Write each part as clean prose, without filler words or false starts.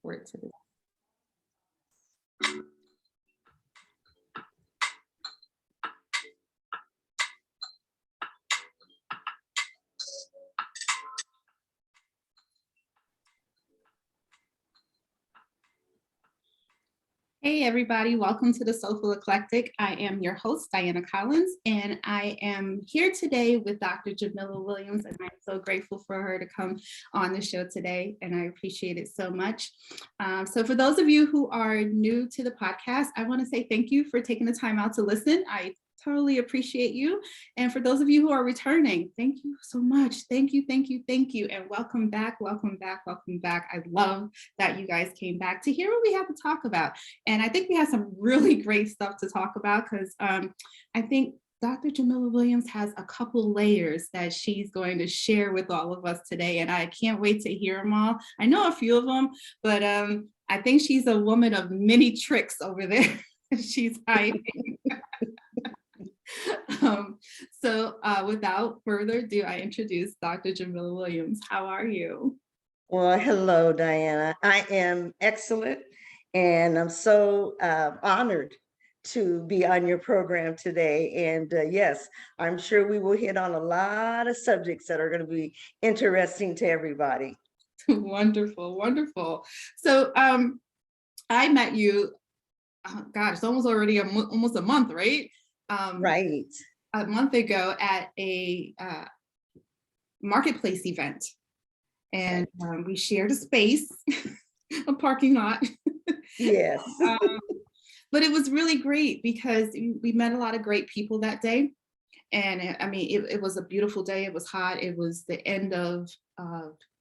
forward to this. Hey everybody, welcome to the Soulful Eclectic. I am your host, Diana Collins, and I am here today with Dr. Jamila Williams, and I'm so grateful for her to come on the show today, and I appreciate it so much. So for those of you who are new to the podcast, I want to say thank you for taking the time out to listen. I totally appreciate you. And for those of you who are returning, thank you so much. Thank you, thank you, thank you. And welcome back, welcome back, welcome back. I love that you guys came back to hear what we have to talk about. And I think we have some really great stuff to talk about because I think Dr. Jamila Williams has a couple layers that she's going to share with all of us today. And I can't wait to hear them all. I know a few of them, but I think she's a woman of many tricks over there. She's hiding. So without further ado, I introduce Dr. Jamila Williams. How are you? Well, hello, Diana. I am excellent, and I'm so honored to be on your program today. And yes, I'm sure we will hit on a lot of subjects that are going to be interesting to everybody. Wonderful, wonderful. So I met you, gosh, it's almost already almost a month, right? Right. A month ago at a marketplace event. And we shared a space, a parking lot. Yes. But it was really great because we met a lot of great people that day. And I mean, it was a beautiful day. It was hot. It was the end of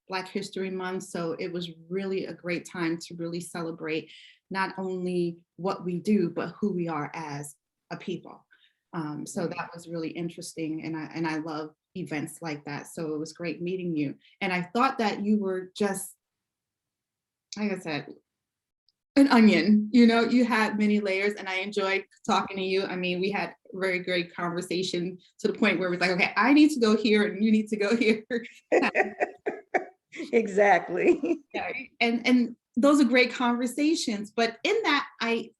Black History Month. So it was really a great time to really celebrate not only what we do, but who we are as a people. So that was really interesting. And I love events like that. So it was great meeting you. And I thought that you were just, like I said, an onion, you had many layers and I enjoyed talking to you. I mean, we had very great conversation to the point where it was like, okay, I need to go here and you need to go here. Exactly. Yeah, and those are great conversations. But in that, I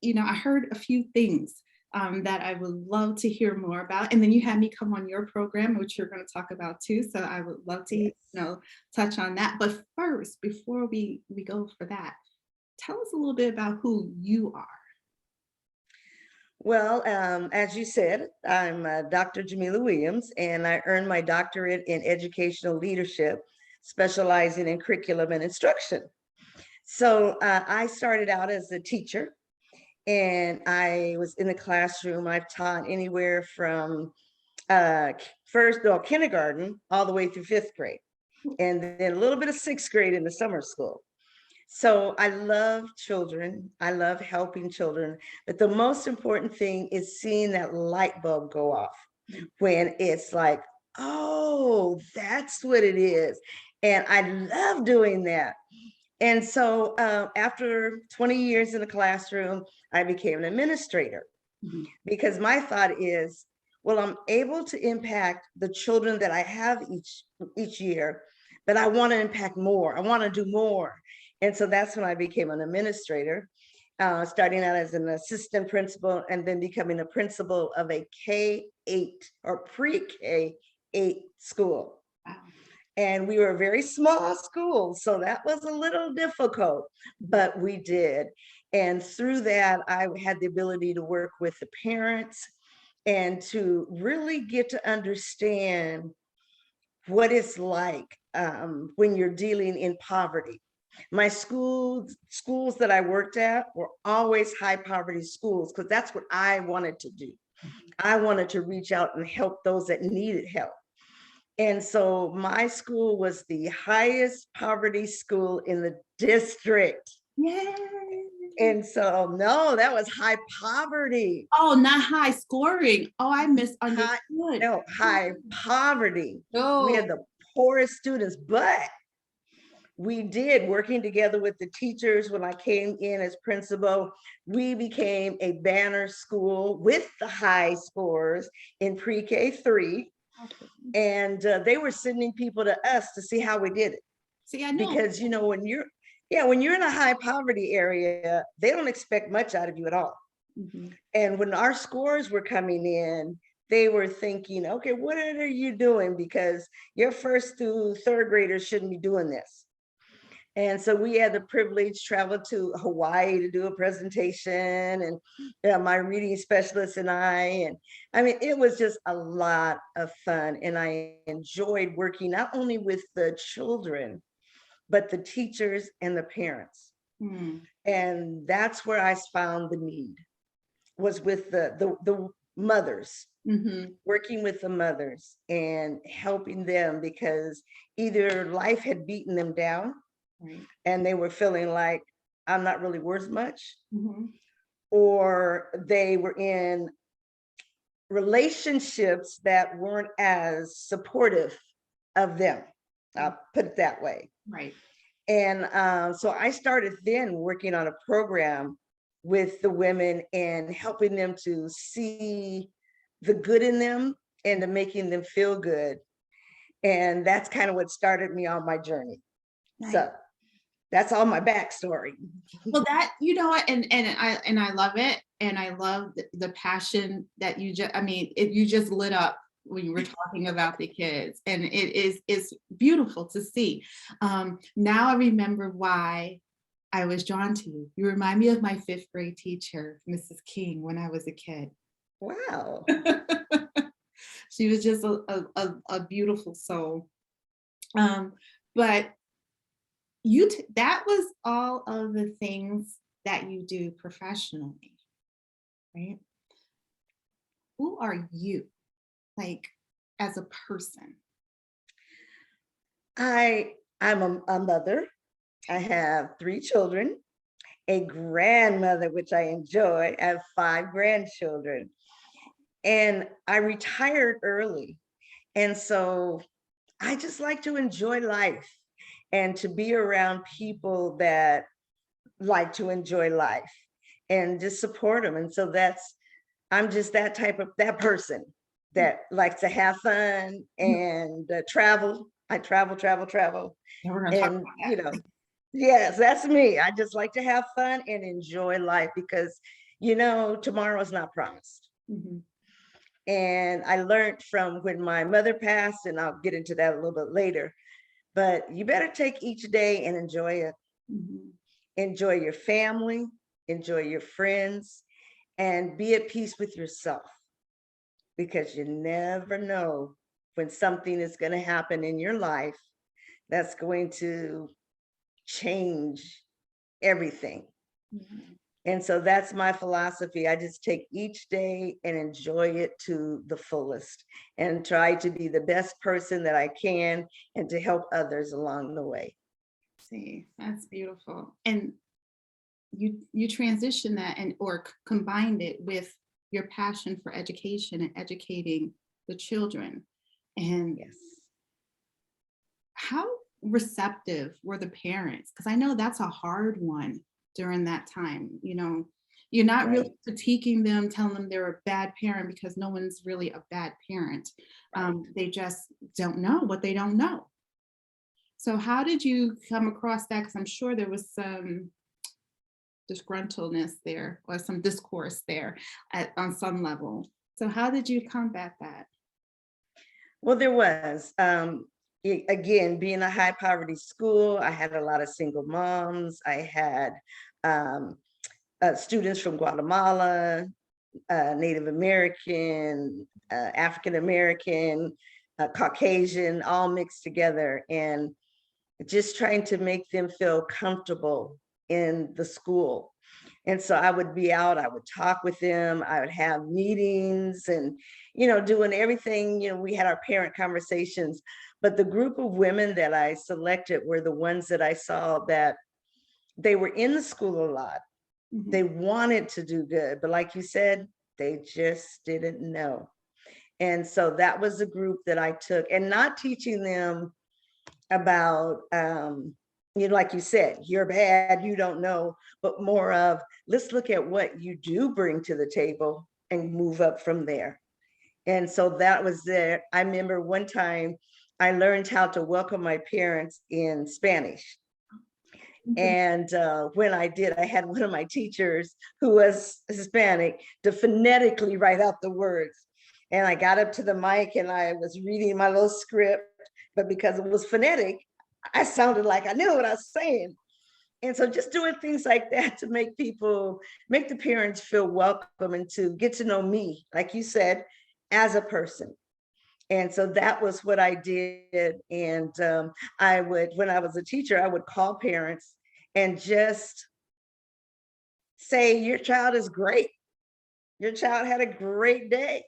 heard a few things that I would love to hear more about. And then you had me come on your program, which you're going to talk about too. So I would love to, touch on that. But first, before we go for that, tell us a little bit about who you are. Well, as you said, I'm Dr. Jamila Williams, and I earned my doctorate in educational leadership, specializing in curriculum and instruction. So I started out as a teacher, and I was in the classroom. I've taught anywhere from kindergarten all the way through 5th grade, and then a little bit of 6th grade in the summer school. So I love children. I love helping children. But the most important thing is seeing that light bulb go off when it's like, oh, that's what it is. And I love doing that. And so after 20 years in the classroom, I became an administrator because my thought is, well, I'm able to impact the children that I have each year, but I want to impact more. I want to do more. And so that's when I became an administrator, starting out as an assistant principal and then becoming a principal of a K-8 or pre-K-8 school. Wow. And we were a very small school, so that was a little difficult, but we did. And through that, I had the ability to work with the parents and to really get to understand what it's like when you're dealing in poverty. My schools that I worked at were always high poverty schools because that's what I wanted to do. I wanted to reach out and help those that needed help. And so my school was the highest poverty school in the district. Yay. And so, no, that was high poverty. Oh, not high scoring. Oh, I misunderstood. High poverty. No. We had the poorest students, but we did, working together with the teachers when I came in as principal, we became a banner school with the high scores in pre-K 3. And they were sending people to us to see how we did it. See, I know. Because, when Yeah, when you're in a high poverty area, they don't expect much out of you at all. Mhm. And when our scores were coming in, they were thinking, okay, what are you doing? Because your first through third graders shouldn't be doing this. And so we had the privilege travel to Hawaii to do a presentation, and my reading specialist and and I mean, it was just a lot of fun. And I enjoyed working not only with the children, but the teachers and the parents. Mm. And that's where I found the need, was with the mothers, Mhm. working with the mothers and helping them, because either life had beaten them down Right. and they were feeling like I'm not really worth much, Mhm. or they were in relationships that weren't as supportive of them. I'll put it that way. Right. And so I started then working on a program with the women and helping them to see the good in them and to making them feel good. And that's kind of what started me on my journey. Nice. So that's all my backstory. Well, that, what, and I love it, and I love the passion that you just, I mean, if you just lit up when you were talking about the kids, and it's beautiful to see. Now I remember why I was drawn to you. You remind me of my fifth grade teacher, Mrs. King, when I was a kid. Wow. She was just a beautiful soul. But that was all of the things that you do professionally, right? Who are you, like, as a person? I'm a mother. I have 3 children, a grandmother, which I enjoy. I have 5 grandchildren. And I retired early. And so I just like to enjoy life and to be around people that like to enjoy life and just support them. And so I'm just that person that likes to have fun and travel. I travel. And we're gonna talk And, about that. yes, that's me. I just like to have fun and enjoy life because, tomorrow is not promised. Mhm. And I learned from when my mother passed, and I'll get into that a little bit later, but you better take each day and enjoy it. Mhm. Enjoy your family, enjoy your friends, and be at peace with yourself, because you never know when something is going to happen in your life that's going to change everything. Mhm. And so that's my philosophy. I just take each day and enjoy it to the fullest and try to be the best person that I can and to help others along the way. See, that's beautiful. And you transition that, and or combined it with your passion for education and educating the children. And Yes. how receptive were the parents? Because I know that's a hard one during that time. You're not really Right. critiquing them, telling them they're a bad parent, because no one's really a bad parent. Right. They just don't know what they don't know. So how did you come across that? Because I'm sure there was some disgruntledness there, or some discourse there on some level. So how did you combat that? Well, there was. Again, being a high poverty school, I had a lot of single moms. I had um, students from Guatemala, Native American, African American, Caucasian, all mixed together, and just trying to make them feel comfortable in the school. And so I would be out, I would talk with them, I would have meetings and, doing everything, we had our parent conversations. But the group of women that I selected were the ones that I saw that they were in the school a lot. Mhm. They wanted to do good, but like you said, they just didn't know. And so that was the group that I took, and not teaching them about, like you said, you're bad, you don't know, but more of, let's look at what you do bring to the table and move up from there. And so that was there. I remember one time I learned how to welcome my parents in Spanish. And when I did, I had one of my teachers who was Hispanic to phonetically write out the words. And I got up to the mic and I was reading my little script, but because it was phonetic, I sounded like I knew what I was saying. And so just doing things like that to make the parents feel welcome and to get to know me, like you said, as a person. And so that was what I did. And when I was a teacher, I would call parents and just say, your child is great. Your child had a great day.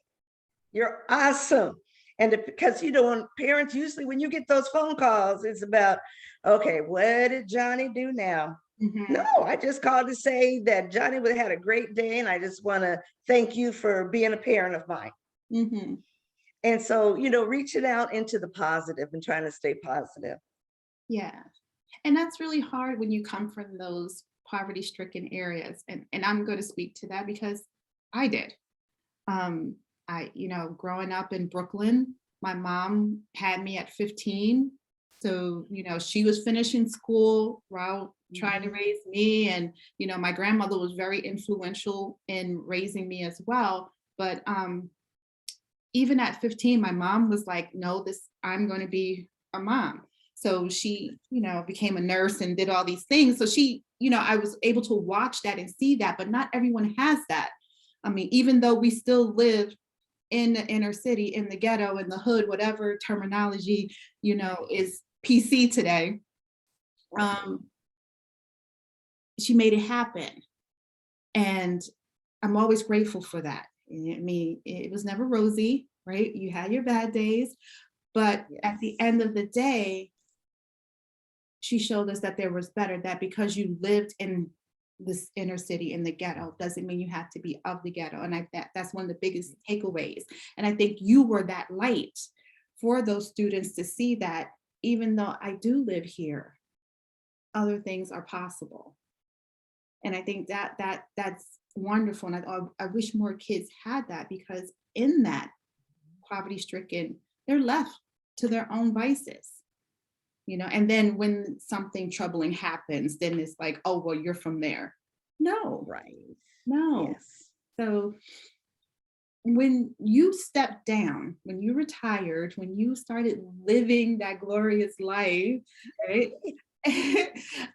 You're awesome. And because, when parents, usually when you get those phone calls, it's about, okay, what did Johnny do now? No, I just called to say that Johnny had a great day. And I just want to thank you for being a parent of mine. Mm-hmm. And so, reaching out into the positive and trying to stay positive. Yeah. And that's really hard when you come from those poverty-stricken areas. And I'm going to speak to that because I did. Growing up in Brooklyn, my mom had me at 15. So, she was finishing school while trying to raise me. And, my grandmother was very influential in raising me as well. But even at 15, my mom was like, no, I'm going to be a mom. So she, became a nurse and did all these things. So she, I was able to watch that and see that, but not everyone has that. I mean, even though we still live in the inner city, in the ghetto, in the hood, whatever terminology, is PC today, she made it happen. And I'm always grateful for that. I mean, it was never rosy, right? You had your bad days, but at the end of the day, she showed us that there was better, that because you lived in this inner city in the ghetto doesn't mean you have to be of the ghetto. And that's one of the biggest takeaways. And I think you were that light for those students to see that even though I do live here, other things are possible. And I think that's wonderful. And I wish more kids had that, because in that poverty stricken, they're left to their own vices. And then when something troubling happens, then it's like, oh, well, you're from there. No. Right. No. Yes. So when you stepped down, when you retired, when you started living that glorious life, right?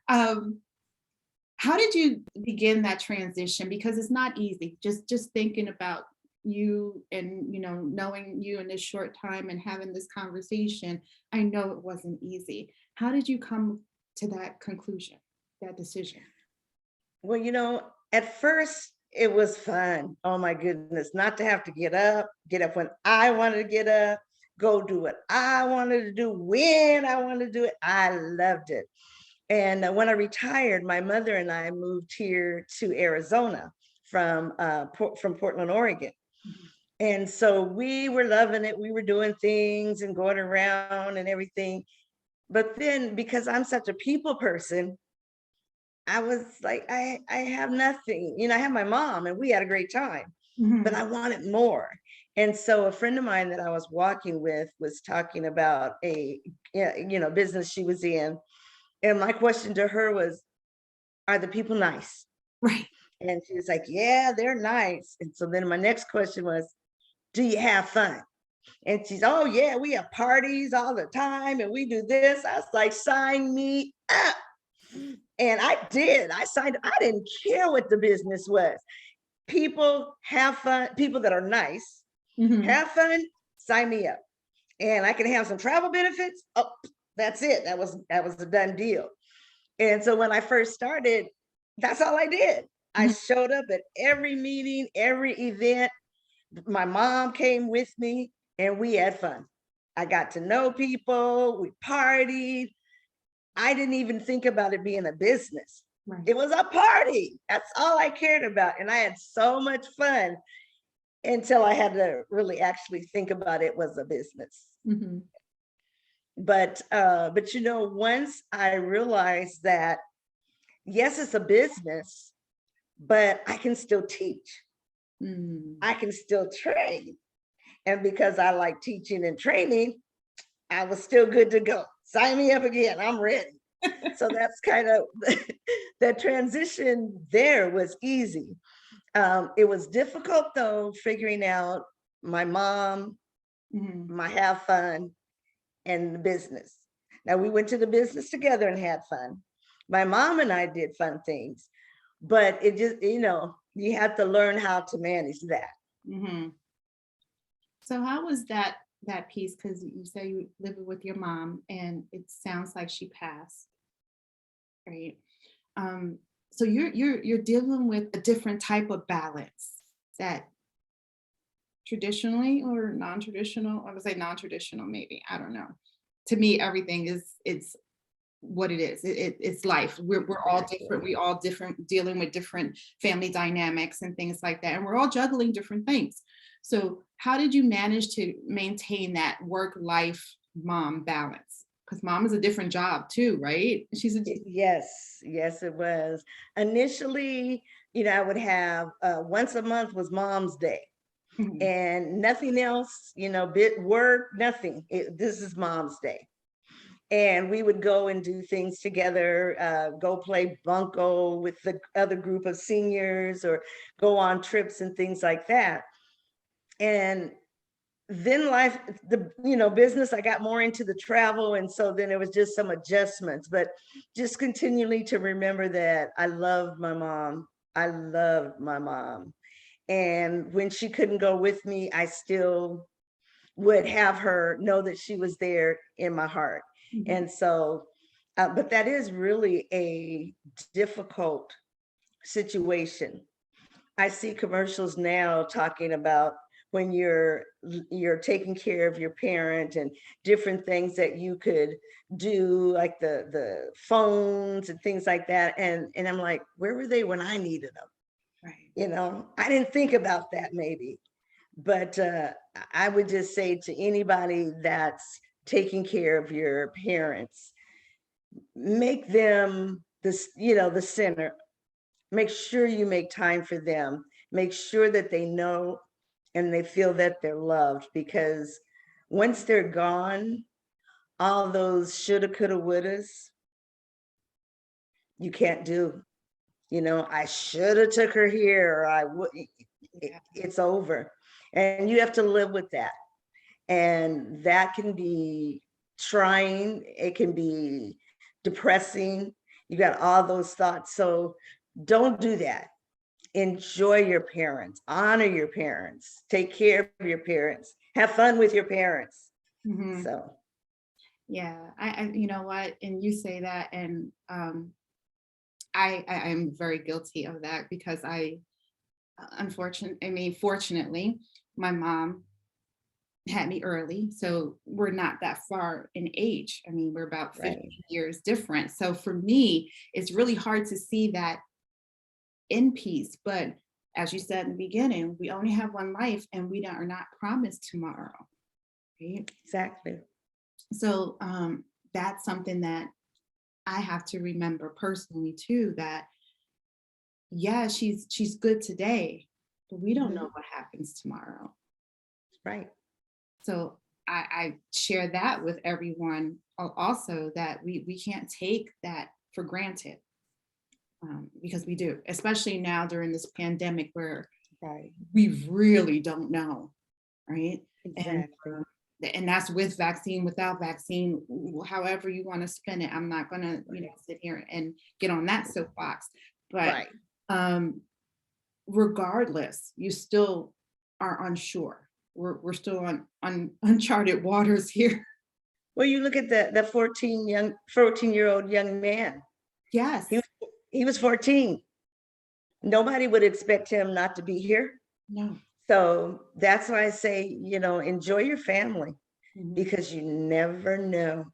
How did you begin that transition? Because it's not easy. Just thinking about you and knowing you in this short time and having this conversation, I know it wasn't easy. How did you come to that conclusion, that decision? Well, at first it was fun. Oh my goodness, not to have to get up when I wanted to get up, go do what I wanted to do when I wanted to do it. I loved it. And when I retired, my mother and I moved here to Arizona from Portland, Oregon. And so we were loving it. We were doing things and going around and everything. But then, because I'm such a people person, I was like, I have nothing. I have my mom and we had a great time, but I wanted more. And so a friend of mine that I was walking with was talking about a business she was in. And my question to her was, are the people nice? Right. And she was like, yeah, they're nice. And so then my next question was, do you have fun? And she's, oh yeah, we have parties all the time and we do this. I was like, sign me up. And I did. I signed. I didn't care what the business was. People have fun. People that are nice, have fun. Sign me up, and I can have some travel benefits. Oh, that's it. That was a done deal. And so when I first started, that's all I did. I showed up at every meeting, every event. My mom came with me, and we had fun. I got to know people. We partied. I didn't even think about it being a business. Right. It was a party. That's all I cared about. And I had so much fun until I had to really actually think about it was a business. But once I realized that, yes, it's a business, but I can still teach. I can still train. And because I like teaching and training, I was still good to go. Sign me up again. I'm ready. So that's kind of that transition there was easy. It was difficult though, figuring out my mom, Mhm. my have fun, and the business. Now we went to the business together and had fun. My mom and I did fun things, but it just, you have to learn how to manage that. Mhm. So how was that piece? Because you say you live with your mom, and it sounds like she passed, right? Um, so you're dealing with a different type of balance that traditionally or non-traditional. I would say non-traditional, maybe. I don't know. To me, everything is it's what it is. It's life. We're all different. We all different, dealing with different family dynamics and things like that, and we're all juggling different things. So, how did you manage to maintain that work-life mom balance? Because mom is a different job too, right? She's a Yes, yes, it was. Initially, I would have once a month was Mom's Day, Mhm, and nothing else, bit work, nothing. This is Mom's Day. And we would go and do things together, go play bunco with the other group of seniors or go on trips and things like that. And then life, business, I got more into the travel. And so then it was just some adjustments, but just continually to remember that I loved my mom. I loved my mom. And when she couldn't go with me, I still would have her know that she was there in my heart. mhm. And so, but that is really a difficult situation. I see commercials now talking about when you're taking care of your parent and different things that you could do, like the phones and things like that. And I'm like, where were they when I needed them? Right. I didn't think about that maybe. But I would just say to anybody that's taking care of your parents, make them the center. Make sure you make time for them. Make sure that they know and they feel that they're loved, because once they're gone, all those shoulda, coulda, wouldas, you can't do. I should have took her here, or I would. Yeah. It's over, and you have to live with that. And that can be trying, it can be depressing. You got all those thoughts. So don't do that. Enjoy your parents, honor your parents, take care of your parents, have fun with your parents. Mhm. So Yeah. You know what? And you say that, and I am very guilty of that because fortunately, my mom had me early, so we're not that far in age. I mean, we're about 15 right, years different. So for me, it's really hard to see that in peace. But as you said in the beginning, we only have one life, and are not promised tomorrow, right? exactly. So that's something that I have to remember personally too. That yeah, she's good today, but we don't Mhm, know what happens tomorrow. right. So I share that with everyone also, that we can't take that for granted, because we do, especially now during this pandemic where Right, we really don't know, right? And exactly. and that's with vaccine, without vaccine, however you want to spin it. I'm not going to Right, sit here and get on that soapbox, but right. um, regardless, you still are unsure. We're still on uncharted waters here. Well, you look at the 14-year-old young man. He Yes. was he was 14. Nobody would expect him not to be here. No. So that's why I say, enjoy your family, Mhm. because you never know.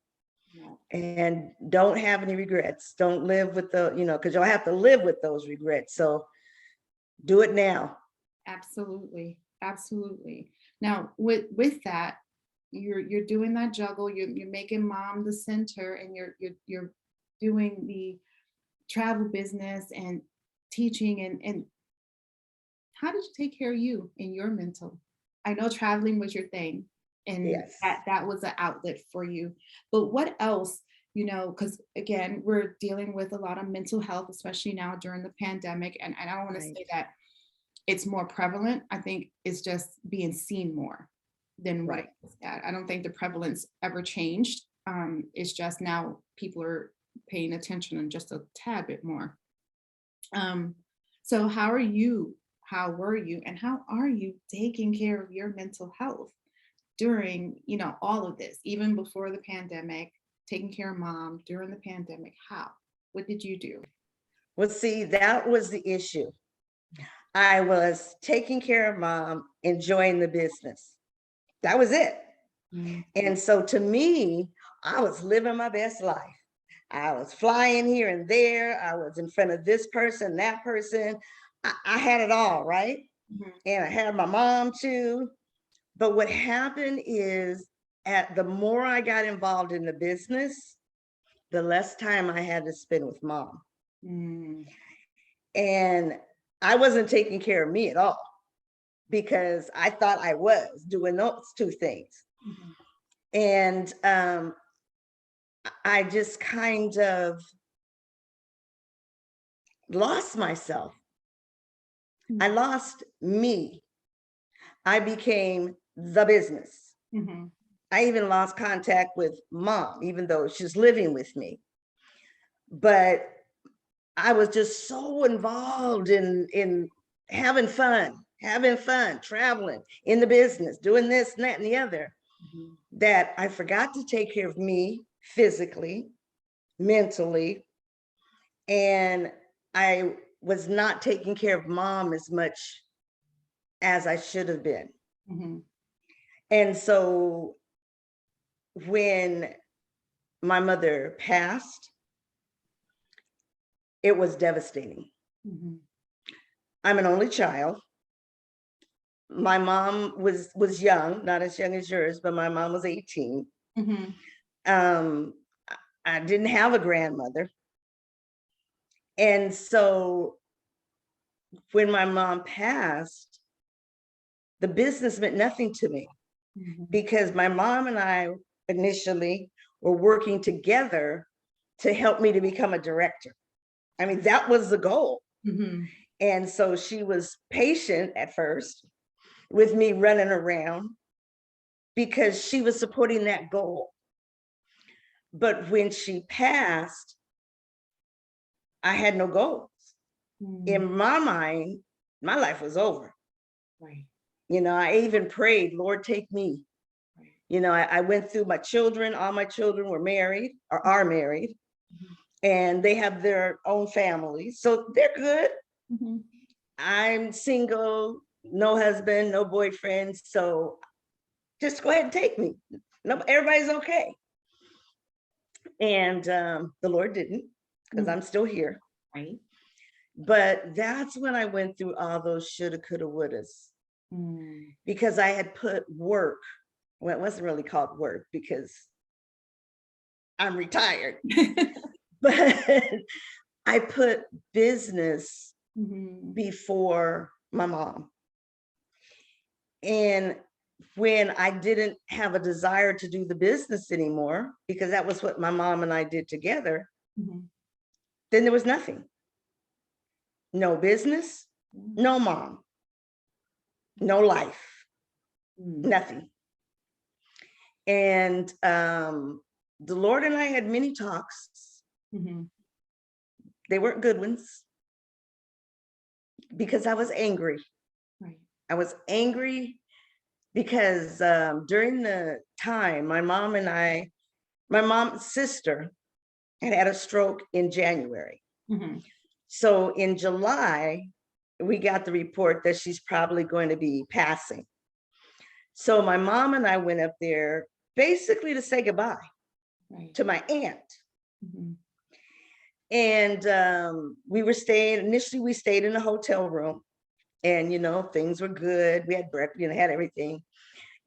No. And don't have any regrets. Don't live with because you'll have to live with those regrets. So do it now. Absolutely. Absolutely. Now, with that, you're doing that juggle. You're making mom the center, and you're doing the travel business and teaching, and how did you take care of you and your mental? I know traveling was your thing, and Yes. that was an outlet for you. But what else, because again, we're dealing with a lot of mental health, especially now during the pandemic. And I don't want to Right. say that it's more prevalent. I think it's just being seen more than what it Right. was at. I don't think the prevalence ever changed. It's just now people are paying attention and just a tad bit more. Um, so how are you? How were you? And how are you taking care of your mental health during, all of this, even before the pandemic, taking care of mom during the pandemic? How? What did you do? Well, see, that was the issue. I was taking care of mom, enjoying the business. That was it. Mhm. And so to me, I was living my best life. I was flying here and there. I was in front of this person, that person. I had it all, right? Mhm. And I had my mom too. But what happened is, at the more I got involved in the business, the less time I had to spend with mom. Mm. And I wasn't taking care of me at all, because I thought I was doing those two things. Mhm. And I just kind of lost myself. I Mhm. lost me. I became the business. Mhm. I even lost contact with mom, even though she's living with me. But I was just so involved in having fun, traveling, in the business, doing this and that and the other, Mhm. that I forgot to take care of me physically, mentally, and I was not taking care of mom as much as I should have been. Mhm. And so when my mother passed, it was devastating. Mhm. I'm an only child. My mom was young, not as young as yours, but my mom was 18. Mhm. Um, I didn't have a grandmother. And so when my mom passed, the business meant nothing to me, Mhm. because my mom and I initially were working together to help me to become a director. I mean, that was the goal. Mhm. And so she was patient at first with me running around, because she was supporting that goal. But when she passed, I had no goals. Mhm. In my mind, my life was over. Right. I even prayed, Lord, take me. Right. I went through my children. All my children were married or are married, Mhm. and they have their own families. So they're good. Mhm. I'm single, no husband, no boyfriend. So just go ahead and take me. No, everybody's okay. And the Lord didn't, because Mhm. I'm still here. Right. But that's when I went through all those shoulda, coulda, wouldas, Mm. because I had put work, well, it wasn't really called work because I'm retired, but I put business Mhm. before my mom. And when I didn't have a desire to do the business anymore, because that was what my mom and I did together, Mhm. then there was nothing. No business, Mm. no mom, no life, Mm. nothing. And the Lord and I had many talks. Mhm. They weren't good ones, because I was angry. Right. I was angry because during the time, my mom's sister had a stroke in January. Mhm. So in July, we got the report that she's probably going to be passing. So my mom and I went up there basically to say goodbye Right. to my aunt. Mhm. And initially we stayed in a hotel room, and things were good. We had breakfast, had everything.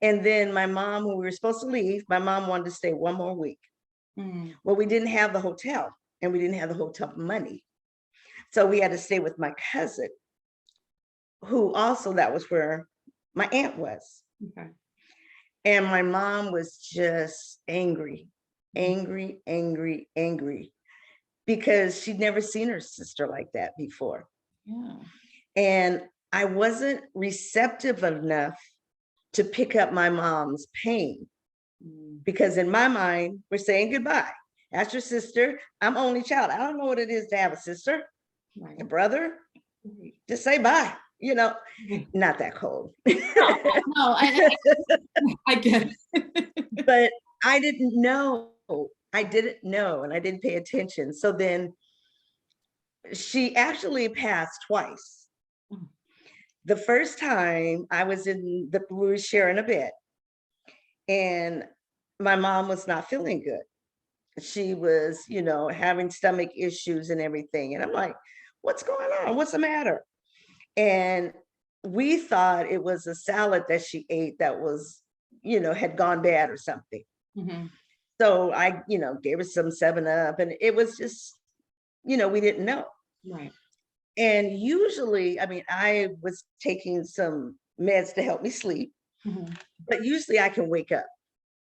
And then my mom, when we were supposed to leave, my mom wanted to stay one more week. Mm. Well, we didn't have the hotel, and we didn't have the hotel money. So we had to stay with my cousin, who also, that was where my aunt was. Okay. And my mom was just angry. angry, angry, angry, because she'd never seen her sister like that before. Yeah. And I wasn't receptive enough to pick up my mom's pain, because in my mind, we're saying goodbye. That's your sister. I'm only child. I don't know what it is to have a sister, Right. a brother. Right. Just say bye. Right. Not that cold. No, I get it. But I didn't know. I didn't know, and I didn't pay attention. So then she actually passed twice. Mm. The first time we were sharing a bed, and my mom was not feeling good. She was, having stomach issues and everything. And I'm like, what's going on? What's the matter? And we thought it was a salad that she ate that was, had gone bad or something. Mhm. So I, gave her some 7-Up, and it was just, we didn't know. Right. And usually, I mean, I was taking some meds to help me sleep, Mhm. but usually I can wake up.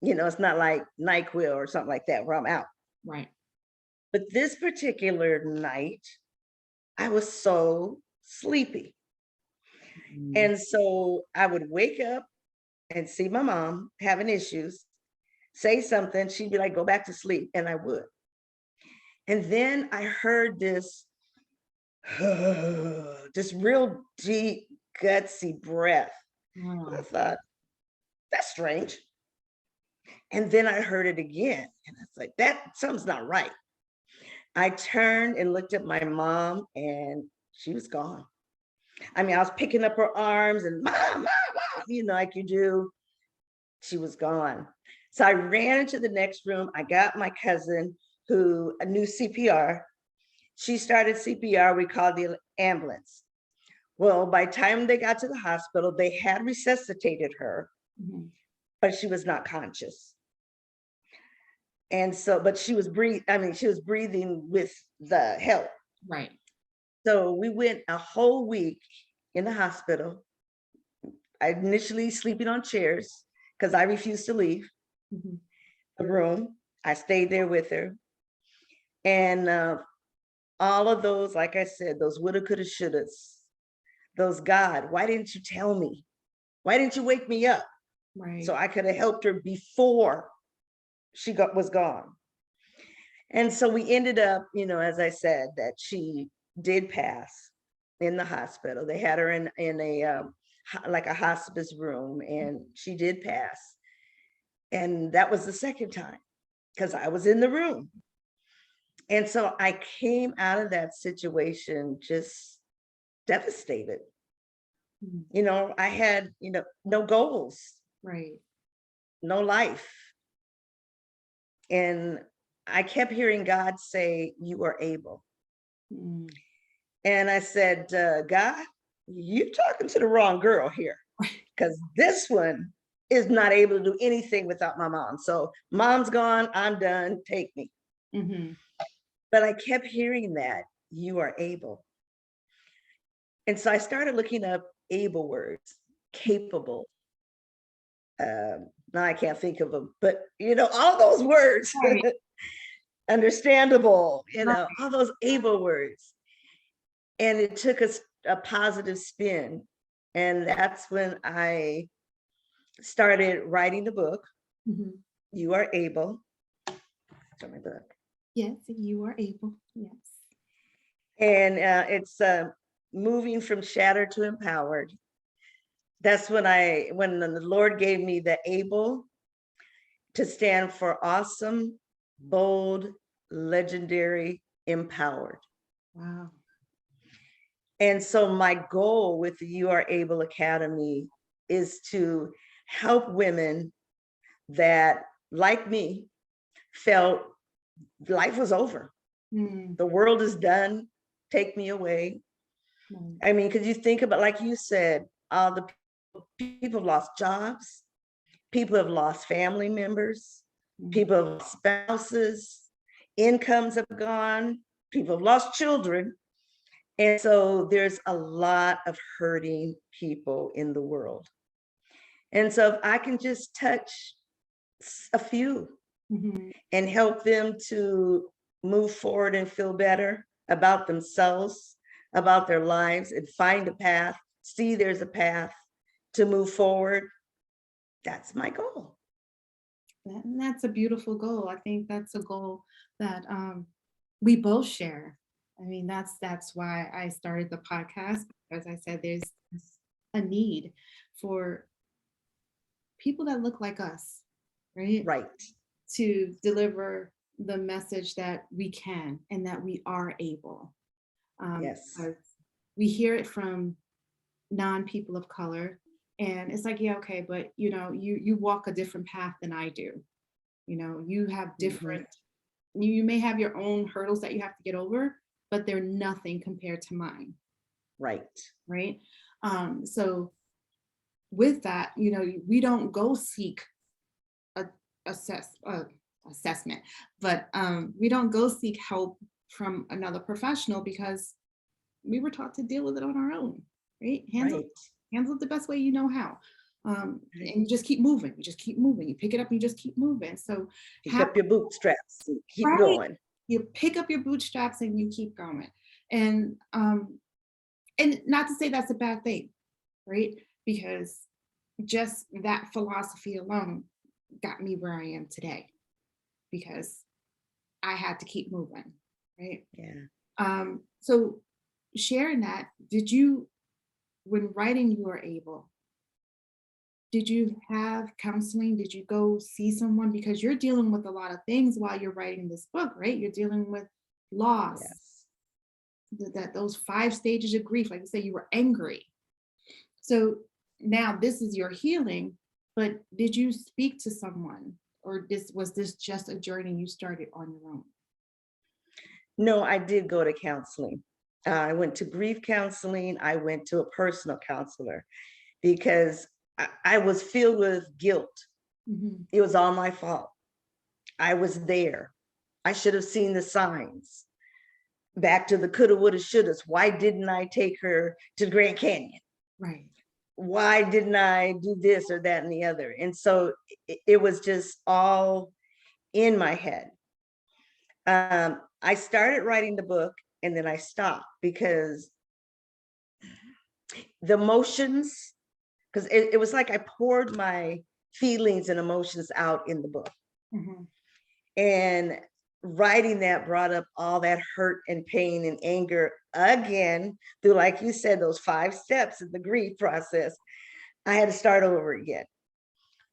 It's not like NyQuil or something like that where I'm out. Right. But this particular night, I was so sleepy. Mm. And so I would wake up and see my mom having issues, say something, she'd be like, go back to sleep. And I would. And then I heard this, this real deep, gutsy breath. I Wow. thought, that's strange. And then I heard it again. And I was like, something's not right. I turned and looked at my mom, and she was gone. I mean, I was picking up her arms and mom, mom, mom, like you do. She was gone. So I ran into the next room. I got my cousin who knew CPR. She started CPR. We called the ambulance. Well, by the time they got to the hospital, they had resuscitated her, Mhm. but she was not conscious. And so, but she was breathing with the help. Right. So we went a whole week in the hospital. I initially sleeping on chairs because I refused to leave Mhm. the room. I stayed there with her. And all of those, like I said, those woulda, coulda, shouldas, those God, why didn't you tell me? Why didn't you wake me up Right. so I could have helped her before she was gone? And so we ended up, as I said, that she did pass in the hospital. They had her in a like a hospice room, and she did pass. And that was the second time because I was in the room. And so I came out of that situation just devastated. Mhm. I had, no goals, Right. no life. And I kept hearing God say, you are able. Mm. And I said, God, you're talking to the wrong girl here, because this one is not able to do anything without my mom. So mom's gone, I'm done, take me. Mhm. But I kept hearing that, you are able. And so I started looking up able words, capable. Now I can't think of them, but all those words, Right. understandable, Right. all those able words. And it took a positive spin. And that's when I started writing the book, Mhm. You Are Able. Show my book. Yes, you are able. Yes. And it's moving from shattered to empowered. That's when the Lord gave me the able to stand for awesome, bold, legendary, empowered. Wow. And so my goal with the You Are Able Academy is to help women that, like me, felt life was over. Mm. The world is done. Take me away. Right. I mean, because you think about, like you said, all the people have lost jobs, people have lost family members, Mm. people have lost spouses, incomes have gone, people have lost children. And so there's a lot of hurting people in the world. And so if I can just touch a few, Mhm. and help them to move forward and feel better about themselves, about their lives, and find a path, see there's a path to move forward. That's my goal. And that's a beautiful goal. I think that's a goal that we both share. I mean, that's why I started the podcast. As I said, there's a need for people that look like us, right? Right. To deliver the message that we can and that we are able. Yes. 'Cause we hear it from non-people of color, and it's like, yeah, okay, but you walk a different path than I do. You have Mhm. different, you may have your own hurdles that you have to get over, but they're nothing compared to mine, Right. right? So with that, we don't go seek a assessment, but we don't go seek help from another professional because we were taught to deal with it on our own, right? Right. Handle it the best way you know how. Right. And you just keep moving. You just keep moving. You pick it up and you just keep moving. So Pick have up your bootstraps and keep right. going. You pick up your bootstraps and you keep going. And not to say that's a bad thing, right? Because just that philosophy alone got me where I am today because I had to keep moving, right? Yeah. So sharing that, did you, when writing You Are Able, did you have counseling? Did you go see someone? Because you're dealing with a lot of things while you're writing this book, right? You're dealing with loss, Yes. that those 5 stages of grief, like you say, you were angry. So now this is your healing, but did you speak to someone, or was this just a journey you started on your own? No, I did go to counseling. I went to grief counseling. I went to a personal counselor because I was filled with guilt. Mhm. It was all my fault. I was there. I should have seen the signs. Back to the coulda, woulda, shouldas. Why didn't I take her to the Grand Canyon? Right. Why didn't I do this or that and the other? And so it was just all in my head. I started writing the book and then I stopped because the emotions, because it was like I poured my feelings and emotions out in the book. Mhm. And writing that brought up all that hurt and pain and anger again through, like you said, those 5 steps of the grief process. I had to start over again.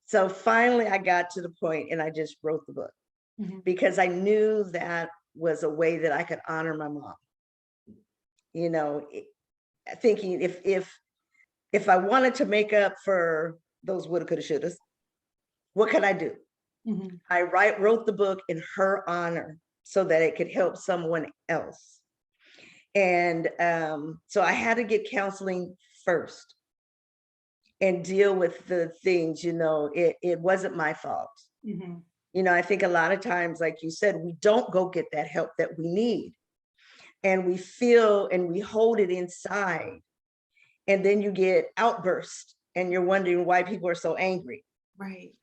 So finally, I got to the point and I just wrote the book Mhm. because I knew that was a way that I could honor my mom. You know, thinking if I wanted to make up for those woulda, coulda, shouldas, what could I do? Mhm. I wrote the book in her honor so that it could help someone else. And so I had to get counseling first and deal with the things, it wasn't my fault. Mhm. I think a lot of times, like you said, we don't go get that help that we need. And we feel and we hold it inside. And then you get outbursts and you're wondering why people are so angry. Right.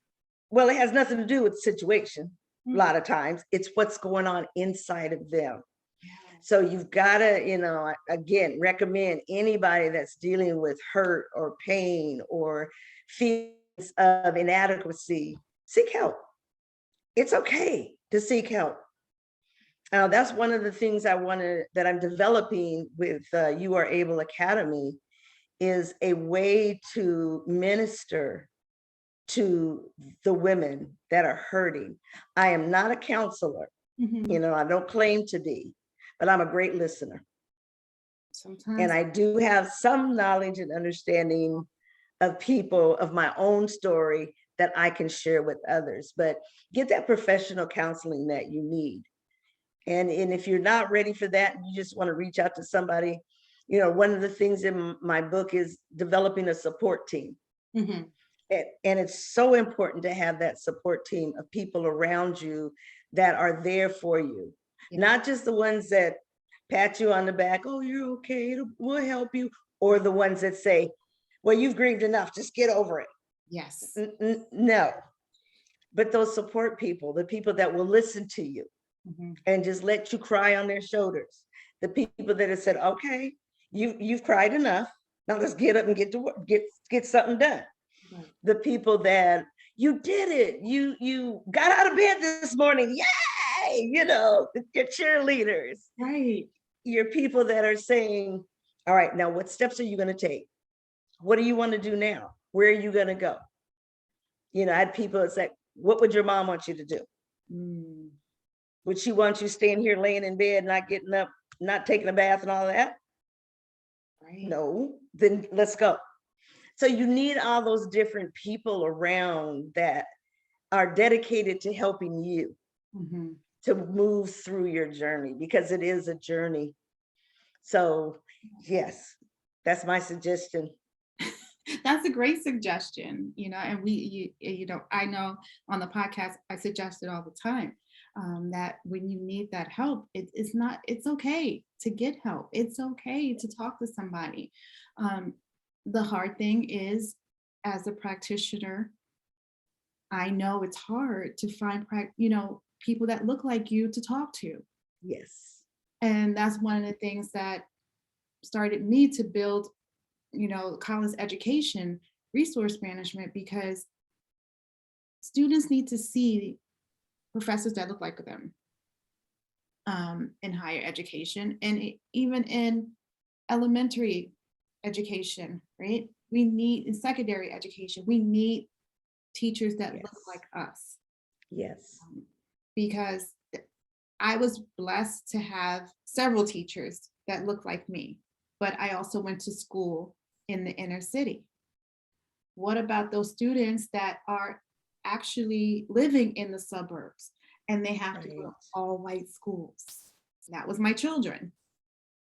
Well, it has nothing to do with the situation. A Mm. lot of times it's what's going on inside of them. Yes. So you've got to, again, recommend anybody that's dealing with hurt or pain or feelings of inadequacy, seek help. It's okay to seek help. That's one of the things that I'm developing with You Are Able Academy is a way to minister to the women that are hurting. I am not a counselor, Mhm. I don't claim to be, but I'm a great listener. And Sometimes. I do have some knowledge and understanding of people, of my own story that I can share with others. But get that professional counseling that you need. And if you're not ready for that, you just want to reach out to somebody. One of the things in my book is developing a support team. Mhm. And it's so important to have that support team of people around you that are there for you, Yeah. not just the ones that pat you on the back, oh, you're okay, we'll help you, or the ones that say, well, you've grieved enough, just get over it. Yes. No, But those support people, the people that will listen to you and just let you cry on their shoulders, the people that have said, okay, you've cried enough. Now let's get up and get to work, get something done. Right. The people that you did it, you got out of bed this morning, yay, your cheerleaders. Right. Your people that are saying, all right, now what steps are you going to take? What do you want to do now? Where are you going to go? I had people that said, what would your mom want you to do? Would she want you staying here laying in bed, not getting up, not taking a bath and all that? Right. No, then let's go. So you need all those different people around that are dedicated to helping you to move through your journey, because it is a journey. So yes, that's my suggestion. That's a great suggestion, and I know on the podcast, I suggest it all the time, that when you need that help, it's okay to get help. It's okay to talk to somebody. The hard thing is, as a practitioner, I know it's hard to find, people that look like you to talk to. Yes. And that's one of the things that started me to build college education resource management, because students need to see professors that look like them in higher education, and even in elementary education, right? We need, in secondary education, we need teachers that look like us. Yes. Because I was blessed to have several teachers that look like me, but I also went to school in the inner city. What about those students that are actually living in the suburbs and they have to go to all white schools? That was my children,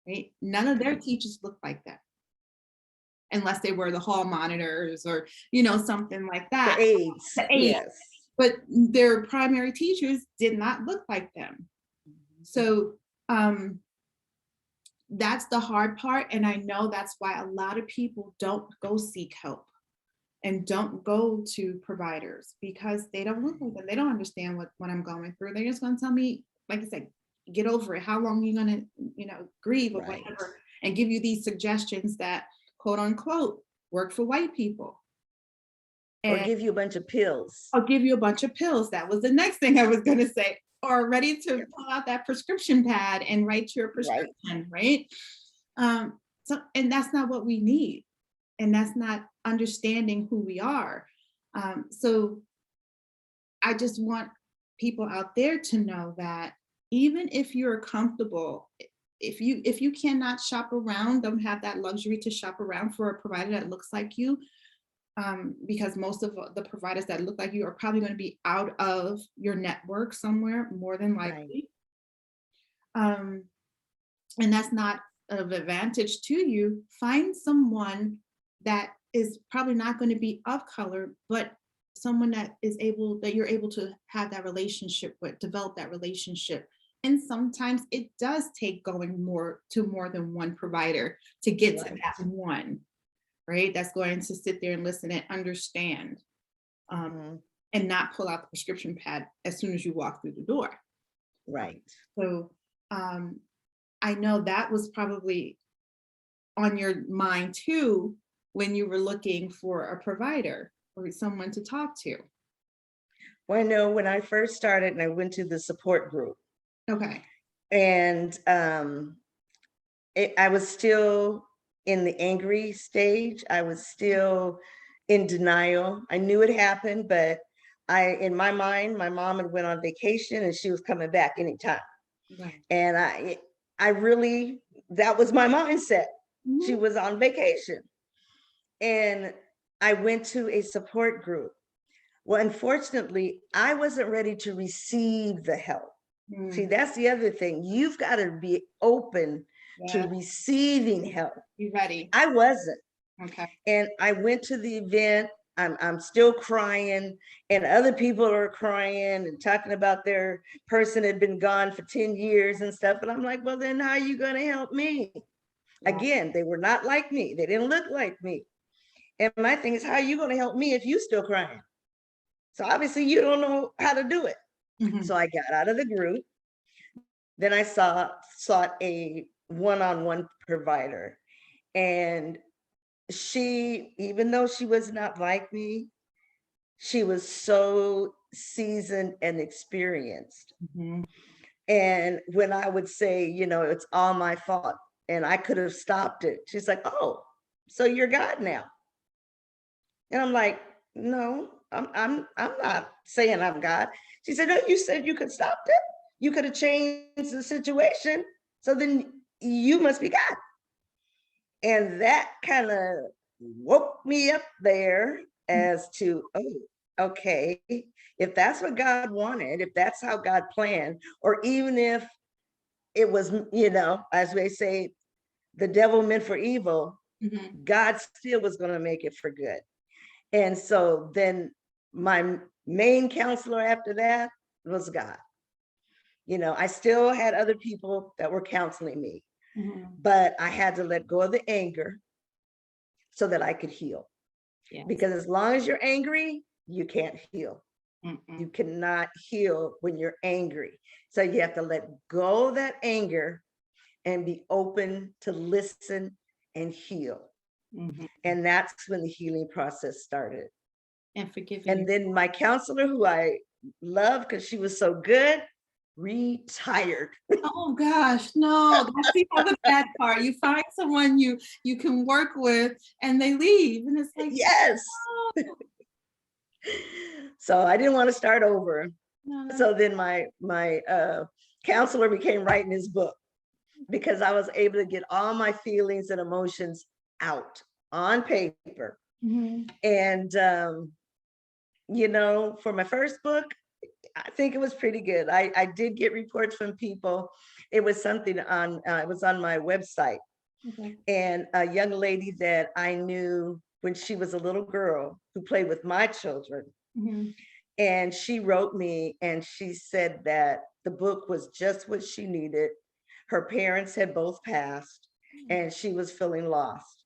right? None of their teachers looked like that, unless they were the hall monitors or, something like that. The aides. Yes. But their primary teachers did not look like them. So that's the hard part. And I know that's why a lot of people don't go seek help and don't go to providers, because they don't look like them. They don't understand what I'm going through. They're just going to tell me, like I said, get over it. How long are you going to, grieve or whatever, and give you these suggestions that, quote unquote, work for white people. Or give you a bunch of pills. I'll give you a bunch of pills. That was the next thing I was going to say. Or ready to pull out that prescription pad and write your prescription, right? So, and that's not what we need. And that's not understanding who we are. So I just want people out there to know that even if you're comfortable, if you cannot shop around, don't have that luxury to shop around for a provider that looks like you, because most of the providers that look like you are probably going to be out of your network somewhere, more than likely. And that's not of advantage to you. Find someone that is probably not going to be of color, but someone that you're able to have that relationship with, develop that relationship. And sometimes it does take going more than one provider to get to that one, right? That's going to sit there and listen and understand, and not pull out the prescription pad as soon as you walk through the door. Right. So I know that was probably on your mind too, when you were looking for a provider or someone to talk to. Well, I know when I first started and I went to the support group. Okay. And I was still in the angry stage. I was still in denial. I knew it happened, but in my mind, my mom had went on vacation and she was coming back anytime. Right. And I really, that was my mindset. She Mm-hmm. was on vacation. And I went to a support group. Well, unfortunately, I wasn't ready to receive the help. See, that's the other thing. You've got to be open to receiving help. Be ready. I wasn't. Okay. And I went to the event. I'm still crying, and other people are crying and talking about their person had been gone for 10 years and stuff. And I'm like, well, then how are you going to help me? Yeah. Again, they were not like me. They didn't look like me. And my thing is, how are you going to help me if you still crying? So obviously you don't know how to do it. Mhm. So I got out of the group. Then I sought a one-on-one provider. And she, even though she was not like me, she was so seasoned and experienced. Mhm. And when I would say, it's all my fault and I could have stopped it, she's like, oh, so you're God now. And I'm like, no, I'm not saying I'm God. She said, no, you said you could stop it. You could have changed the situation. So then you must be God. And that kind of woke me up there as to, oh, okay, if that's what God wanted, if that's how God planned, or even if it was, as they say, the devil meant for evil, Mhm. God still was going to make it for good. And so then my main counselor after that was God. I still had other people that were counseling me, Mhm. but I had to let go of the anger so that I could heal. Yes. Because as long as you're angry, you can't heal. You Mm-mm. cannot heal when you're angry. So you have to let go of that anger and be open to listen and heal. Mhm. And that's when the healing process started. And forgiving And your. then my counselor, who I love because she was so good, retired. Oh gosh, no, that's the other bad part. You find someone you can work with and they leave. And it's like, Yes. no, So I didn't want to start over. no, no. So then my counselor became writing his book because I was able to get all my feelings and emotions out on paper. Mhm. And for my first book, I think it was pretty good. I did get reports from people. It was something it was on my website. Okay. And a young lady that I knew when she was a little girl who played with my children. Mhm. And she wrote me and she said that the book was just what she needed. Her parents had both passed and she was feeling lost.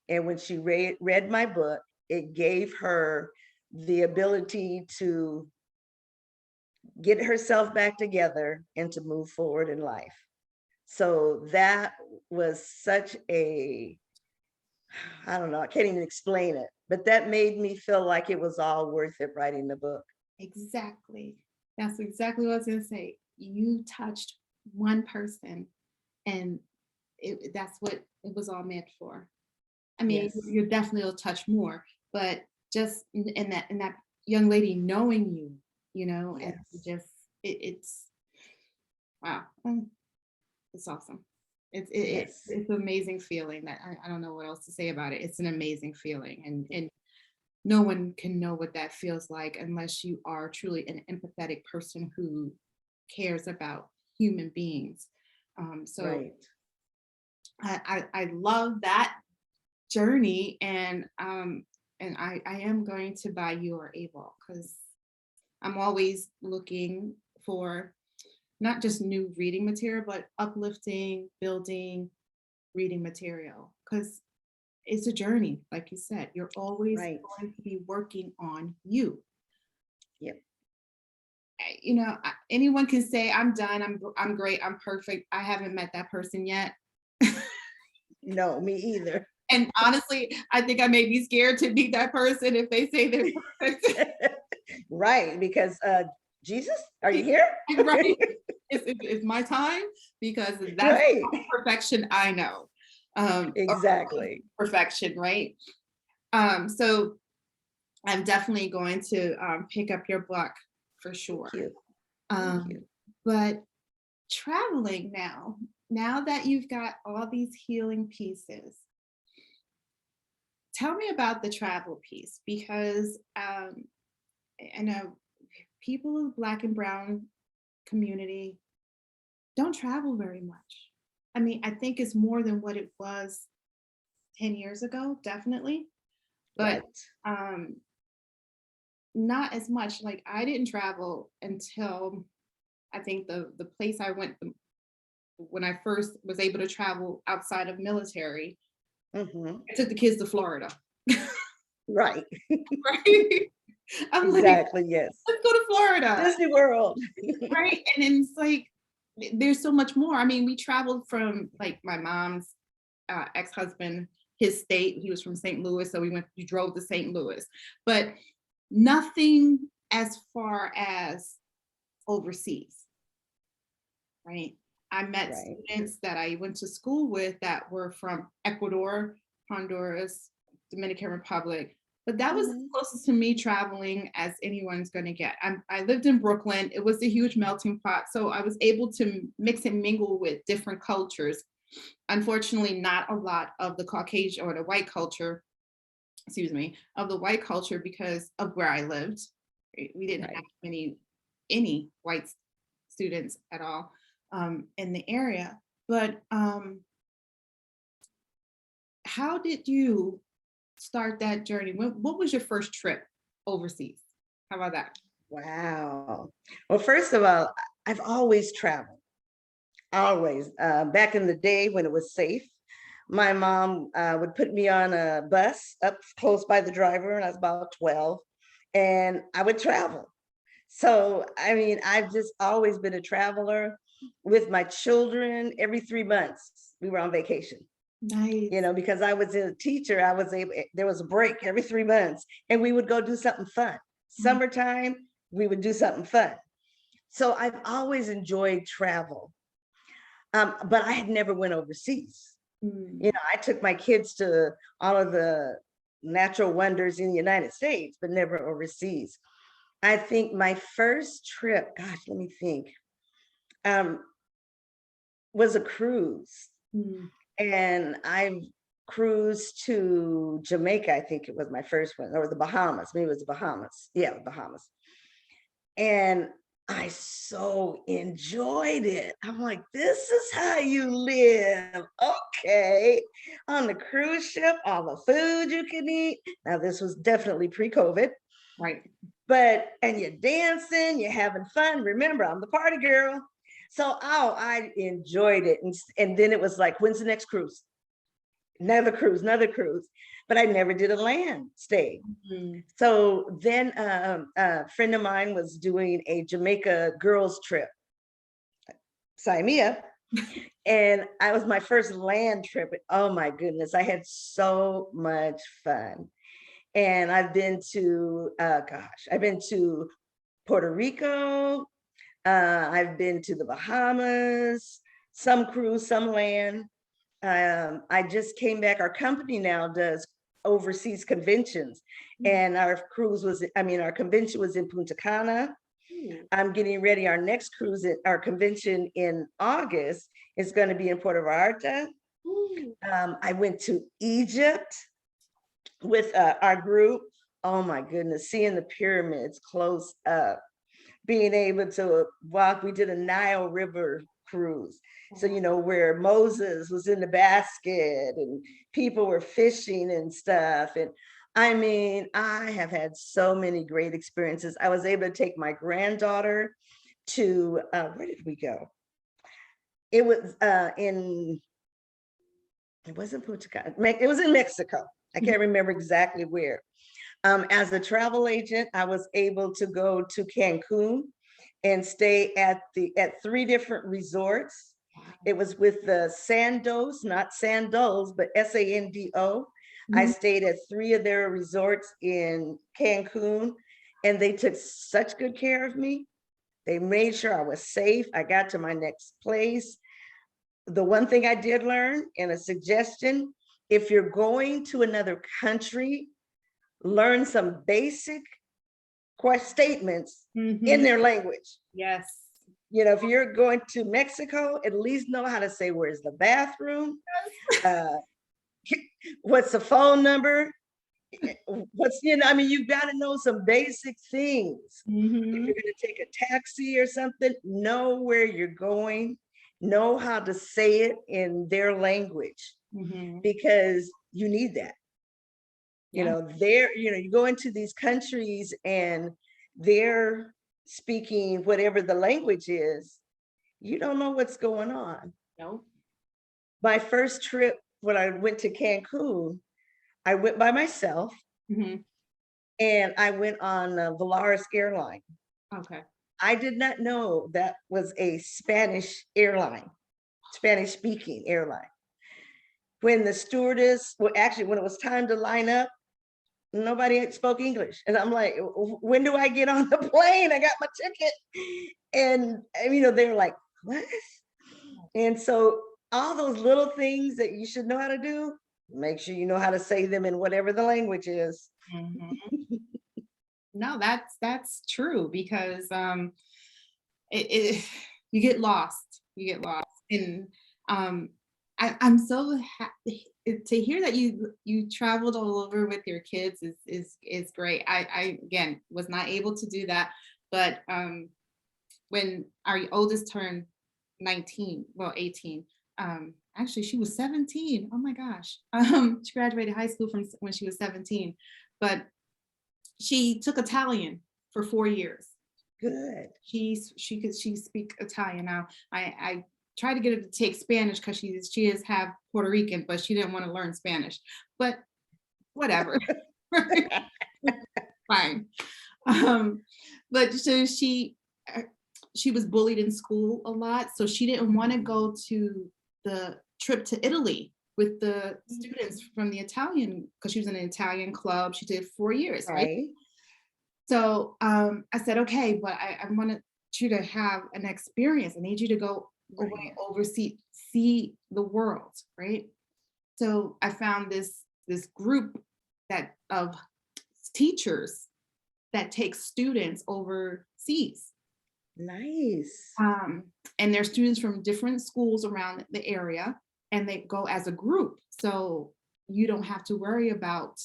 And when she read my book, it gave her the ability to get herself back together and to move forward in life. So that was such I don't know, I can't even explain it, but that made me feel like it was all worth it writing the book. Exactly. That's exactly what I was gonna say. You touched one person and that's what it was all meant for. I mean, Yes, you definitely will touch more, but just in that young lady knowing you, and yes, just it's wow, it's awesome. yes, It's an amazing feeling that I don't know what else to say about it. It's an amazing feeling, and no one can know what that feels like unless you are truly an empathetic person who cares about human beings. So right. I love that journey, and I am going to buy your ebook because I'm always looking for not just new reading material, but uplifting, building reading material because it's a journey, like you said. You're always Right. going to be working on you. Yep. Anyone can say I'm done, I'm great, I'm perfect. I haven't met that person yet. No, me either. And honestly, I think I may be scared to meet that person if they say they're perfect. Right, because Jesus, are you here? Right? It's my time because that's Right. perfection I know. Or Exactly. perfection, right? So I'm definitely going to pick up your book for Thank sure. you. Thank Um, you. but traveling now that you've got all these healing pieces, tell me about the travel piece because I know people in the Black and Brown community don't travel very much. I mean, I think it's more than what it was 10 years ago, definitely, but Right. um, not as much. Like I didn't travel until I think the place I went when I first was able to travel outside of military. Hmm. I took the kids to Florida. Right. Right? I'm like, Exactly, yes. let's go to Florida, Disney World. right? And then it's like, there's so much more. I mean, we traveled from like my mom's ex-husband, his state. He was from St. Louis, so we drove to St. Louis, but nothing as far as overseas, right? I met Right. students that I went to school with that were from Ecuador, Honduras, Dominican Republic, but that was Mhm. closest to me traveling as anyone's going to get. I lived in Brooklyn. It was a huge melting pot, so I was able to mix and mingle with different cultures. Unfortunately, not a lot of the Caucasian or the white culture, excuse me, of the white culture because of where I lived. We didn't have Right. any white students at all in the area. But how did you start that journey? What was your first trip overseas? How about that? Wow. Well, first of all, I've always traveled, always. Back in the day when it was safe, my mom would put me on a bus up close by the driver, and I was about 12, and I would travel. So, I mean, I've just always been a traveler with my children. Every 3 months, we were on vacation. Nice. Because I was a teacher, I was able, there was a break every 3 months, and we would go do something fun. Summertime, we would do something fun. So I've always enjoyed travel, but I had never went overseas. Mm. I took my kids to all of the natural wonders in the United States, but never overseas. I think my first trip, gosh, let me think, um, was a cruise. Mm. And I cruised to Jamaica, I think it was my first one, or the Bahamas. Maybe it was the Bahamas. Yeah, Bahamas. And I so enjoyed it. I'm like, this is how you live. Okay. On the cruise ship, all the food you can eat. Now, this was definitely pre-COVID, Right. and you're dancing, you're having fun. Remember, I'm the party girl. So, I enjoyed it. And then it was like, when's the next cruise? Another cruise, another cruise. But I never did a land stay. Mm. So then a friend of mine was doing a Jamaica girls trip. Sign me up. And I was my first land trip. Oh my goodness, I had so much fun. And I've been to, I've been to Puerto Rico. I've been to the Bahamas, some cruise, some land. I just came back. Our company now does overseas conventions, and our convention was in Punta Cana. Ooh. I'm getting ready. Our next our convention in August is going to be in Puerto Vallarta. Ooh. I went to Egypt with our group. Oh my goodness, seeing the pyramids close up, being able to walk. We did a Nile River cruise. So, where Moses was in the basket and people were fishing and stuff. And I mean, I have had so many great experiences. I was able to take my granddaughter to, where did we go? It was it wasn't Punta Cana, it was in Mexico. I can't remember exactly where. As a travel agent, I was able to go to Cancun and stay at 3 different resorts. It was with the Sandos, not Sandos, but Sando. I Mhm. stayed at 3 of their resorts in Cancun, and they took such good care of me. They made sure I was safe. I got to my next place. The one thing I did learn, and a suggestion, if you're going to another country, learn some basic statements in Mhm. their language. Yes. If you're going to Mexico, at least know how to say, where's the bathroom? Uh, what's the phone number? I mean, you've got to know some basic things. If Mhm. you're going to take a taxi or something, know where you're going, know how to say it in their language, Mhm. because you need that. Yeah. You go into these countries and they're speaking whatever the language is. You don't know what's going on. No. My first trip, when I went to Cancun, I went by myself, Mhm. and I went on Volaris airline. Okay. I did not know that was a Spanish airline, Spanish speaking airline. When the stewardess, well, actually, when it was time to line up, nobody spoke English. And I'm like, when do I get on the plane? I got my ticket. And, they were like, what? And so all those little things that you should know how to do, make sure you know how to say them in whatever the language is. Mhm. No, that's true because it you get lost. You get lost. And I'm so happy to hear that you traveled all over with your kids is great. I again was not able to do that, but when our oldest turned 19, well 18, actually she was 17. Oh my gosh. She graduated high school from when she was 17, but she took Italian for 4 years. Good. She speak Italian now. I tried to get her to take Spanish because she is half Puerto Rican, but she didn't want to learn Spanish. But whatever, fine. Um, but so she was bullied in school a lot, so she didn't want to go to the trip to Italy with the students from the Italian because she was in an Italian club. She did 4 years, right? Right. So I said, okay, but I wanted you to have an experience. I need you to go away, Right. oversee, see the world, right? So I found this group that of teachers that take students overseas. Nice. And they're students from different schools around the area, and they go as a group. So you don't have to worry about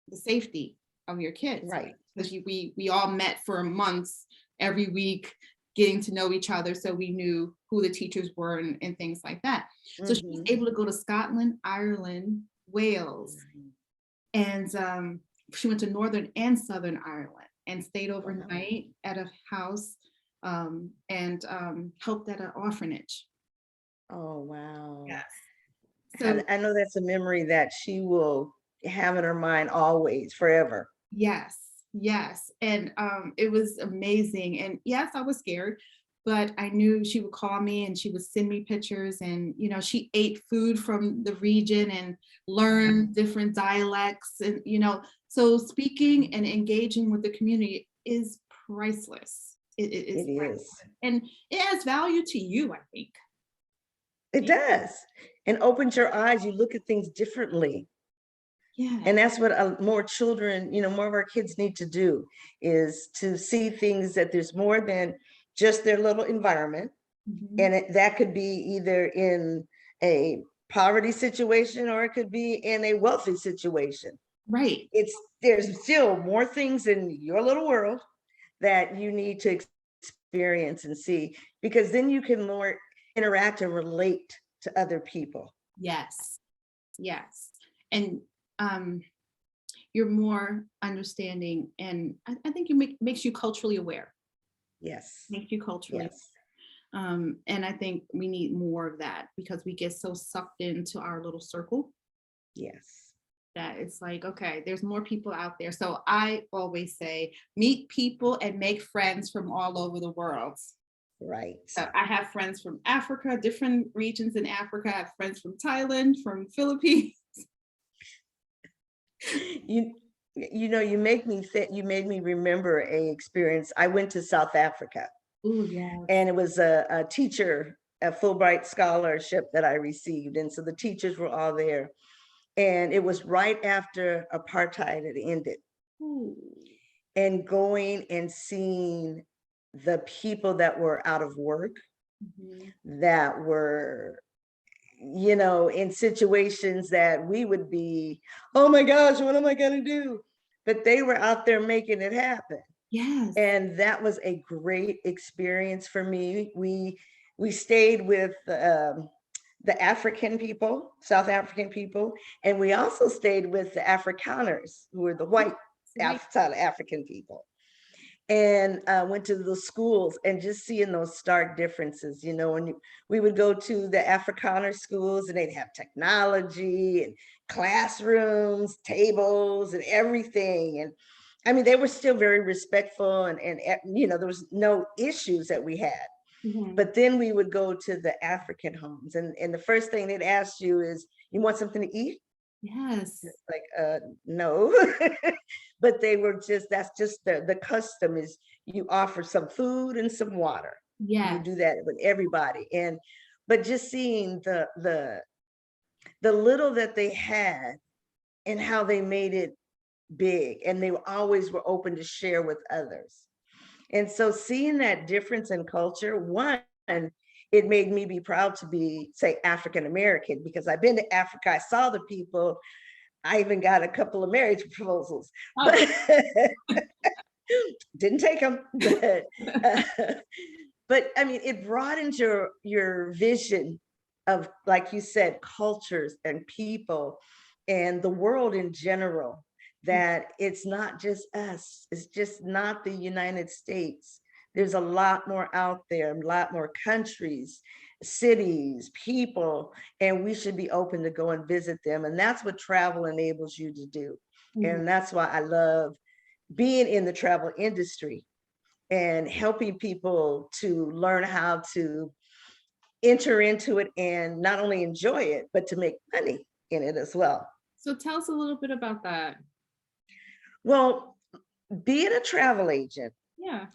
the safety of your kids, Right. because we all met for months every week, getting to know each other, so we knew who the teachers were and things like that. So she was Mhm. able to go to Scotland, Ireland, Wales, and she went to Northern and Southern Ireland and stayed Wow. overnight at a house, and helped at an orphanage. Oh, wow. Yes. So I know that's a memory that she will have in her mind always, forever. yes, yes. And it was amazing. And yes, I was scared, but I knew she would call me and she would send me pictures. And, she ate food from the region and learned different dialects. And, so speaking and engaging with the community is priceless. It is It priceless. is. And it has value to you, I think. It does. And opens your eyes. You look at things differently. Yeah. And that's what more children, more of our kids need to do, is to see things that there's more than just their little environment. Mhm. And that could be either in a poverty situation or it could be in a wealthy situation. Right. There's still more things in your little world that you need to experience and see, because then you can more interact and relate to other people. Yes. Yes. And you're more understanding, and I think makes you culturally aware. Yes. Makes you culturally. Yes. And I think we need more of that because we get so sucked into our little circle Yes. that it's like, okay, there's more people out there. So I always say, meet people and make friends from all over the world. Right. So I have friends from Africa, different regions in Africa. I have friends from Thailand, from Philippines. You made me remember a experience. I went to South Africa. Oh yeah. And it was a teacher, a Fulbright scholarship that I received. And so the teachers were all there. And it was right after apartheid had ended. Ooh. And going and seeing the people that were out of work, that were, in situations that we would be, oh my gosh, what am I going to do? But they were out there making it happen. Yes. And that was a great experience for me. We stayed with the African people, South African people, and we also stayed with the Afrikaners, who were the white South African people. And went to the schools and just seeing those stark differences, when we would go to the Afrikaner schools and they'd have technology and classrooms, tables and everything. I mean, they were still very respectful and there was no issues that we had. Mhm. But then we would go to the African homes, and the first thing they'd ask you is, you want something to eat? Yes. It's like, no. But that's just the custom is you offer some food and some water. You Yes. do that with everybody. But just seeing the little that they had and how they made it big, and they always were open to share with others. And so seeing that difference in culture, one, it made me be proud to be, say, African American, because I've been to Africa, I saw the people, I even got a couple of marriage proposals, Oh. but didn't take them. Uh, but I mean, it broadens your vision of, like you said, cultures and people and the world in general, that it's not just us, it's just not the United States. There's a lot more out there, a lot more countries, cities, people, and we should be open to go and visit them. And that's what travel enables you to do. Mhm. And that's why I love being in the travel industry and helping people to learn how to enter into it and not only enjoy it, but to make money in it as well. So tell us a little bit about that. Well, being a travel agent, Yeah.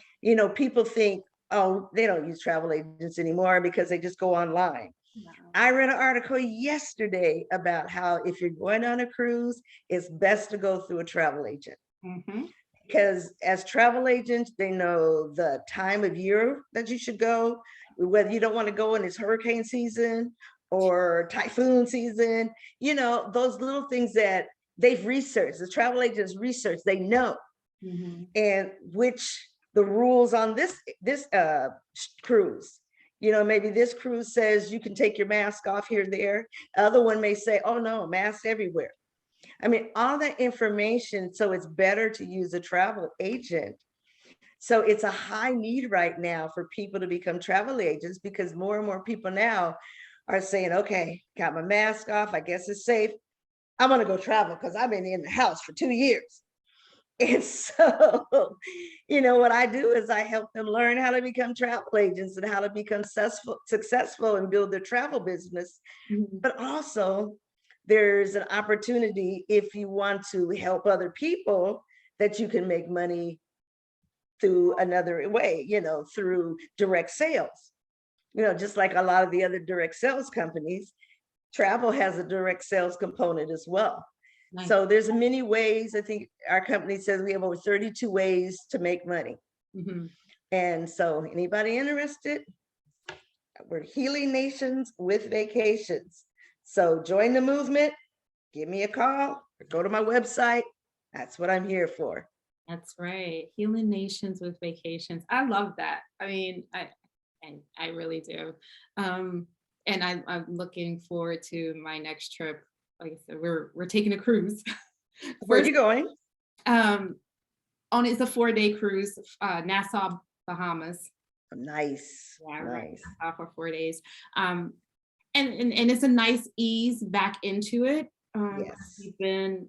people think, oh, they don't use travel agents anymore because they just go online. No. I read an article yesterday about how if you're going on a cruise, it's best to go through a travel agent. Mhm. Because as travel agents, they know the time of year that you should go, whether you don't want to go when it's hurricane season or typhoon season, those little things that they've researched, the travel agents research, they know. Mhm. And which the rules on this cruise, maybe this cruise says you can take your mask off here and there. Other one may say, oh no, mask everywhere. I mean, all that information. So it's better to use a travel agent. So it's a high need right now for people to become travel agents, because more and more people now are saying, okay, got my mask off, I guess it's safe, I'm going to go travel because I've been in the house for 2 years. And so, what I do is I help them learn how to become travel agents and how to become successful and build their travel business. Mhm. But also, there's an opportunity, if you want to help other people, that you can make money through another way, through direct sales. Just like a lot of the other direct sales companies, travel has a direct sales component as well. Nice. So there's many ways. I think our company says we have over 32 ways to make money. Mhm. And so anybody interested, we're healing nations with vacations. So join the movement, give me a call, or go to my website. That's what I'm here for. That's right. Healing nations with vacations. I love that. I mean, I really do. And I'm looking forward to my next trip. Like I said, we're taking a cruise. Where are First, you going? um, it's a 4-day cruise, Nassau, Bahamas. Nice, Yeah, right. nice. Nassau for 4 days. Um, and it's a nice ease back into it. Yes. We've been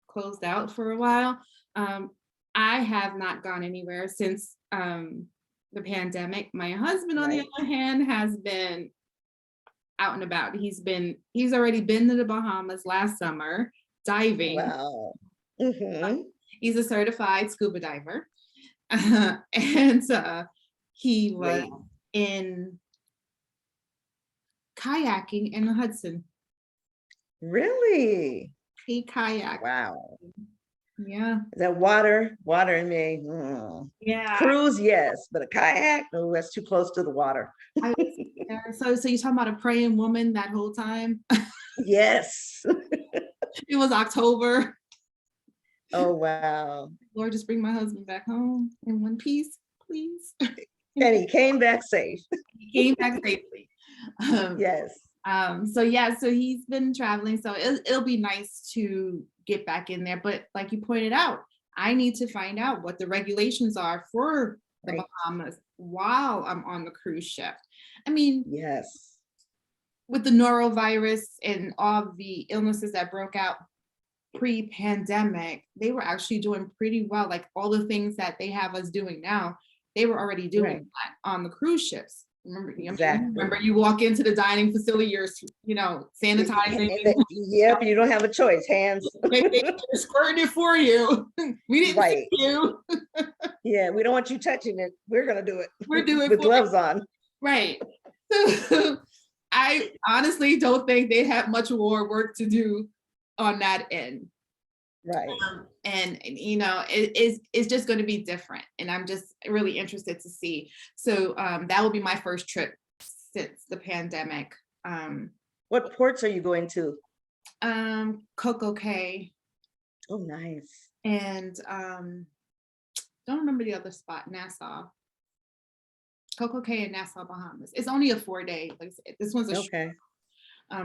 closed out for a while. Um, I have not gone anywhere since the pandemic. My husband, on the Right. other hand, has been out and about. He's already been to the Bahamas last summer diving. Wow. Hmm. He's a certified scuba diver. And he was Great. in kayaking in the Hudson. Really? He kayaked. Wow. Yeah. That water in me. Yeah. Cruise, yes, but a kayak, no, that's too close to the water. I was there. So you're talking about a praying woman that whole time? Yes. It was October. Oh, wow. Lord, just bring my husband back home in one piece, please. And he came back safe. He came back safely. Um, Yes. so yeah, so he's been traveling. So it'll be nice to get back in there. But like you pointed out, I need to find out what the regulations are for the Right. Bahamas while I'm on the cruise ship. I mean, Yes. with the norovirus and all the illnesses that broke out, pre-pandemic, they were actually doing pretty well. Like all the things that they have us doing now, they were already doing Right. that on the cruise ships. Remember, I mean, you Exactly. remember you walk into the dining facility, you're, sanitizing. Yep, you don't have a choice. Hands. They're squirting it for you. We didn't see Right. you. Yeah, we don't want you touching it. We're gonna do it We're doing with for you. gloves on. Right. So I honestly don't think they have much more work to do on that end. Right. And it's just going to be different. And I'm just really interested to see. So that will be my first trip since the pandemic. What ports are you going to? Coco Cay Oh, nice. and don't remember the other spot, Nassau. Coco Cay and Nassau, Bahamas. It's only a 4-day. Like this one's a Okay.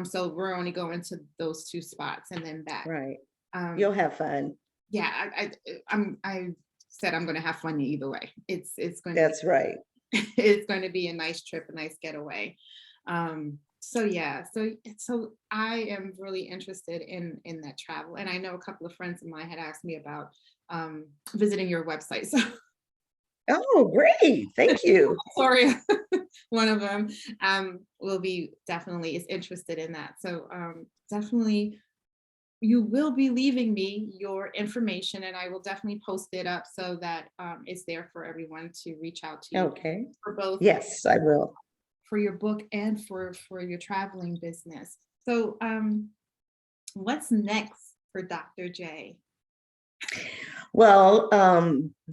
so we're only going to those 2 spots and then back. Right. You'll have fun. Yeah, I said I'm going to have fun either way. It's going to That's right. it's going to be a nice trip, a nice getaway. So yeah, so I am really interested in that travel, and I know a couple of friends of mine had asked me about visiting your website. So Oh, great. Thank you. sorry, one of them will be definitely is interested in that. So definitely you will be leaving me your information, and I will definitely post it up so that it's there for everyone to reach out to you Okay. for both Yes, I will. for your book and for your traveling business. So what's next for Dr. J? Well,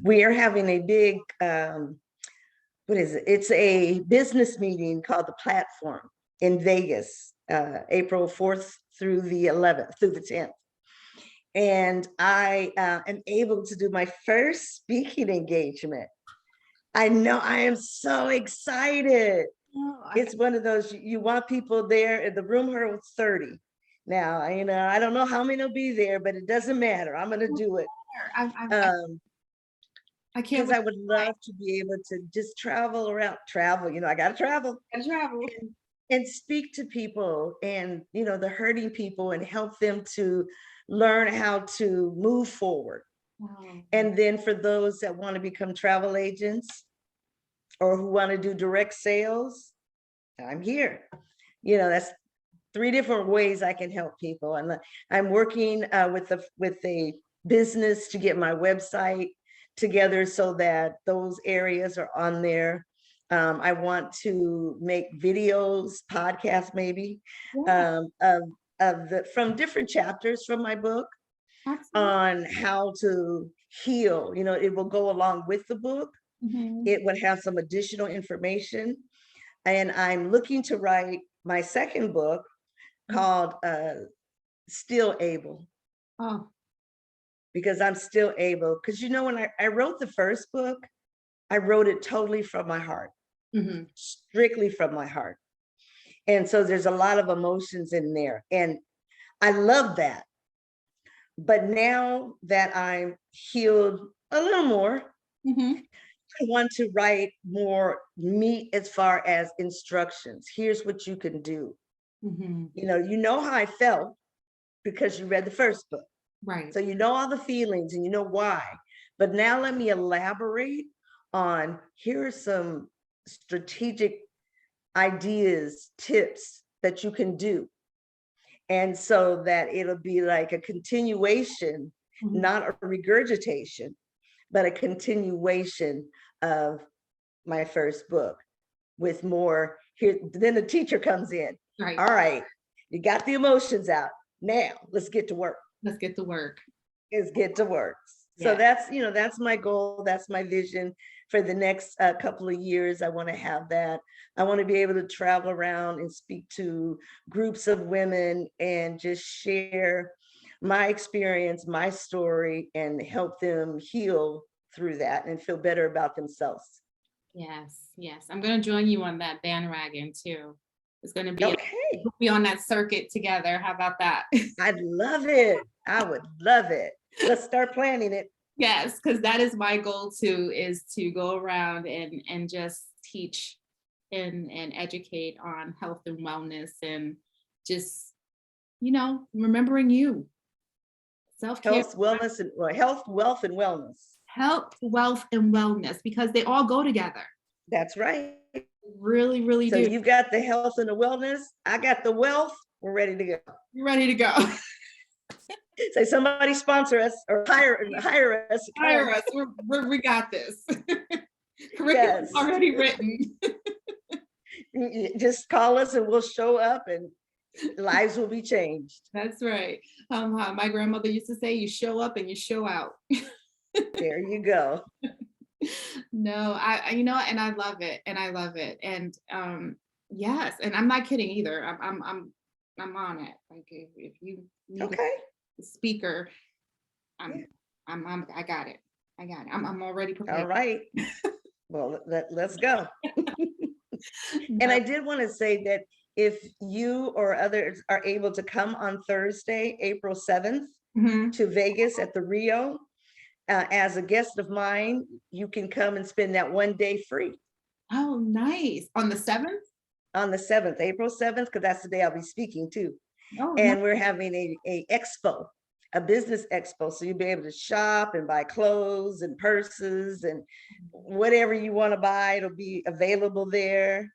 we are having a big, what is it? It's a business meeting called The Platform in Vegas, April 4th through the 11th, through the 10th. And I am able to do my first speaking engagement. I know, I am so excited. It's one of those, you want people there, and the room holds 30. Now, I don't know how many will be there, but it doesn't matter. I'm going to do it. I can't Because I would love to be able to just travel around, I got to travel and speak to people and, the hurting people and help them to learn how to move forward. Wow. And then for those that want to become travel agents or who want to do direct sales, I'm here. That's 3 different ways I can help people. And I'm working with a business to get my website together so that those areas are on there. I want to make videos, podcasts maybe, from different chapters from my book. Absolutely. On how to heal. It will go along with the book. Mm-hmm. It would have some additional information. And I'm looking to write my second book called Still Able. Oh. Because I'm still able. Because when I wrote the first book, I wrote it totally from my heart, strictly from my heart. And so there's a lot of emotions in there. And I love that. But now that I'm healed a little more, I want to write more meat as far as instructions. Here's what you can do. You know how I felt because you read the first book. Right. So you know all the feelings and you know why. But now let me elaborate on here are some strategic ideas, tips that you can do. And so that it'll be like a continuation, not a regurgitation, but a continuation of my first book with more here. Then the teacher comes in. Right. All right, you got the emotions out. Now let's get to work. Let's get to work. Let's get to work. So that's my goal. That's my vision for the next couple of years. I want to have that. I want to be able to travel around and speak to groups of women and just share my experience, my story, and help them heal through that and feel better about themselves. Yes. I'm going to join you on that bandwagon too. It's going to be okay. We'll be on that circuit together. How about that? I'd love it. I would love it. Let's start planning it. Yes, because that is my goal too, is to go around and just teach and educate on health and wellness and just, remembering you. Self-care, Health, wellness, and well, health, wealth, and wellness. health, wealth, and wellness, because they all go together. That's right. Really, really So do. you've got the health and the wellness. I got the wealth. We're ready to go. You're ready to go. Say somebody sponsor us or hire us. Hire us. We got this. Curriculum Yes. already written. Just call us and we'll show up and lives will be changed. That's right. My grandmother used to say, you show up and you show out. There you go. No, and I love it. And I love it. And yes, and I'm not kidding either. I'm on it. Like if you need Okay. a speaker, I got it. I got it. I'm already prepared. All right. Well, let's go. And I did want to say that if you or others are able to come on Thursday, April 7th, to Vegas at the Rio, as a guest of mine, you can come and spend that one day free. Oh, nice. On the 7th? On the 7th, April 7th, because that's the day I'll be speaking too. Oh, And we're having a expo, a business expo. So you'll be able to shop and buy clothes and purses and whatever you want to buy. It'll be available there,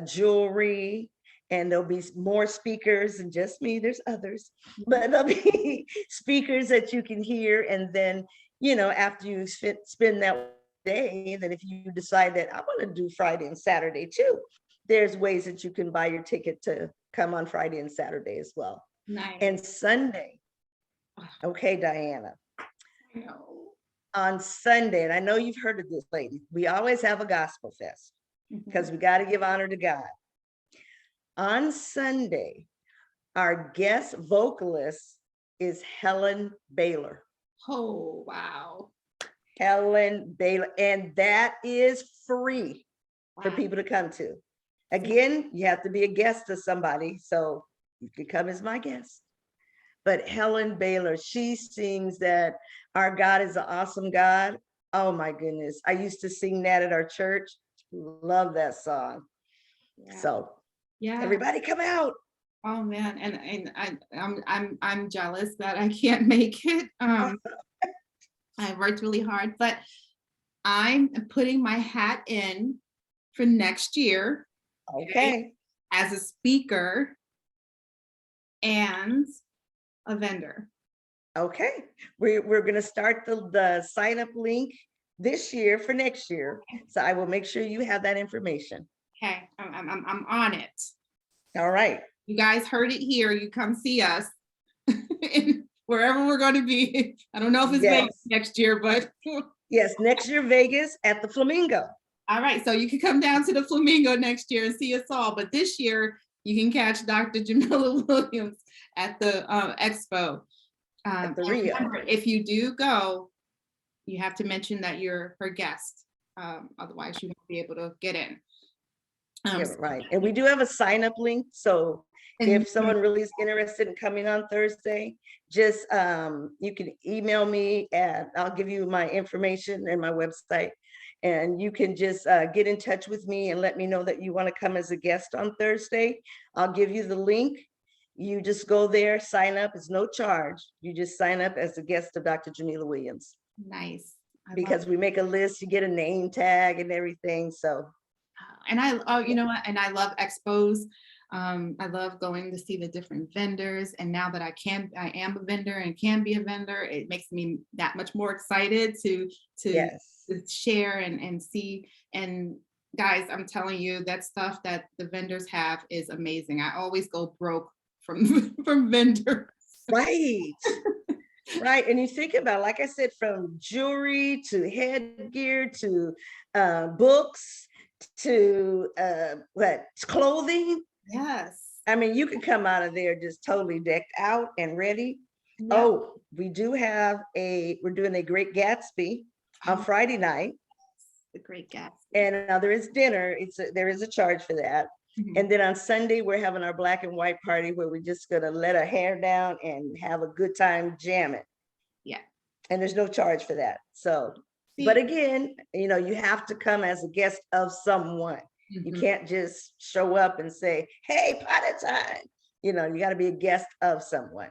jewelry, and there'll be more speakers than just me. There's others, but there'll be speakers that you can hear. And then, after you spend that day, then if you decide that I want to do Friday and Saturday too, there's ways that you can buy your ticket to come on Friday and Saturday as well. nice. And Sunday, okay, Diana, No. on Sunday, and I know you've heard of this, lady, we always have a gospel fest because we got to give honor to God. On Sunday, our guest vocalist is Helen Baylor. Oh, wow. Helen Baylor, and that is free for people to come to. Again, you have to be a guest of somebody, so you can come as my guest. But Helen Baylor, she sings that our God is an awesome God. Oh my goodness. I used to sing that at our church. Love that song. Yeah. So yeah. everybody come out. Oh man, and I'm jealous that I can't make it. I worked really hard, but I'm putting my hat in for next year. Okay. As a speaker and a vendor. Okay. We're going to start the sign up link this year for next year. So I will make sure you have that information. Okay, I'm on it. All right. You guys heard it here. You come see us wherever we're going to be. I don't know if it's Vegas next year, but yes, next year Vegas at the Flamingo. All right, so you can come down to the Flamingo next year and see us all. But this year you can catch Dr. Jamila Williams at the expo. At the Rio. Remember, if you do go, you have to mention that you're her guest. Otherwise, you won't be able to get in. Right. And we do have a sign up link. So if someone really is interested in coming on Thursday, just you can email me and I'll give you my information and my website. And you can just get in touch with me and let me know that you want to come as a guest on Thursday. I'll give you the link. You just go there, sign up. It's no charge. You just sign up as a guest of Dr. Jamila Williams. Nice. Because we make a list, you get a name tag and everything. So. And you know what? And I love expos. I love going to see the different vendors. And now that I am a vendor and can be a vendor, it makes me that much more excited to share and see. And guys, I'm telling you, that stuff that the vendors have is amazing. I always go broke from vendors. Right. Right. And you think about, like I said, from jewelry to headgear to books to clothing. Yes. I mean, you can come out of there just totally decked out and ready. Yep. Oh, we're doing a Great Gatsby on Friday night. The Great Gatsby. And there is dinner. There is a charge for that. Mm-hmm. And then on Sunday, we're having our black and white party where we're just going to let our hair down and have a good time jamming. Yeah. And there's no charge for that. So, but again, you have to come as a guest of someone. Mm-hmm. You can't just show up and say, hey, party time. You got to be a guest of someone.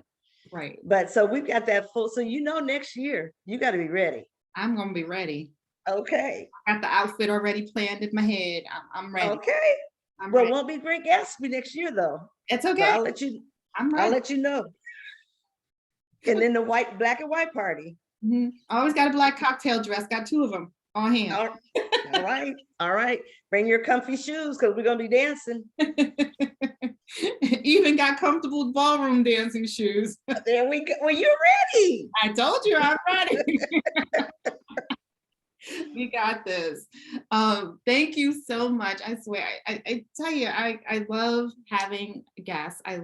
Right. But so we've got that full, so next year, you got to be ready. I'm gonna be ready. Okay. I got the outfit already planned in my head. I'm ready. Okay. I'm Well, ready. it won't be Great Gatsby next year though. It's So okay. I'm I'll ready. let you know. And then the black and white party. I always got a black cocktail dress. Got 2 of them on hand. All right. All right. Bring your comfy shoes because we're going to be dancing. Even got comfortable ballroom dancing shoes. There we go. Well, you're ready. I told you I'm ready. We got this. Thank you so much. I swear, I tell you, I love having guests. I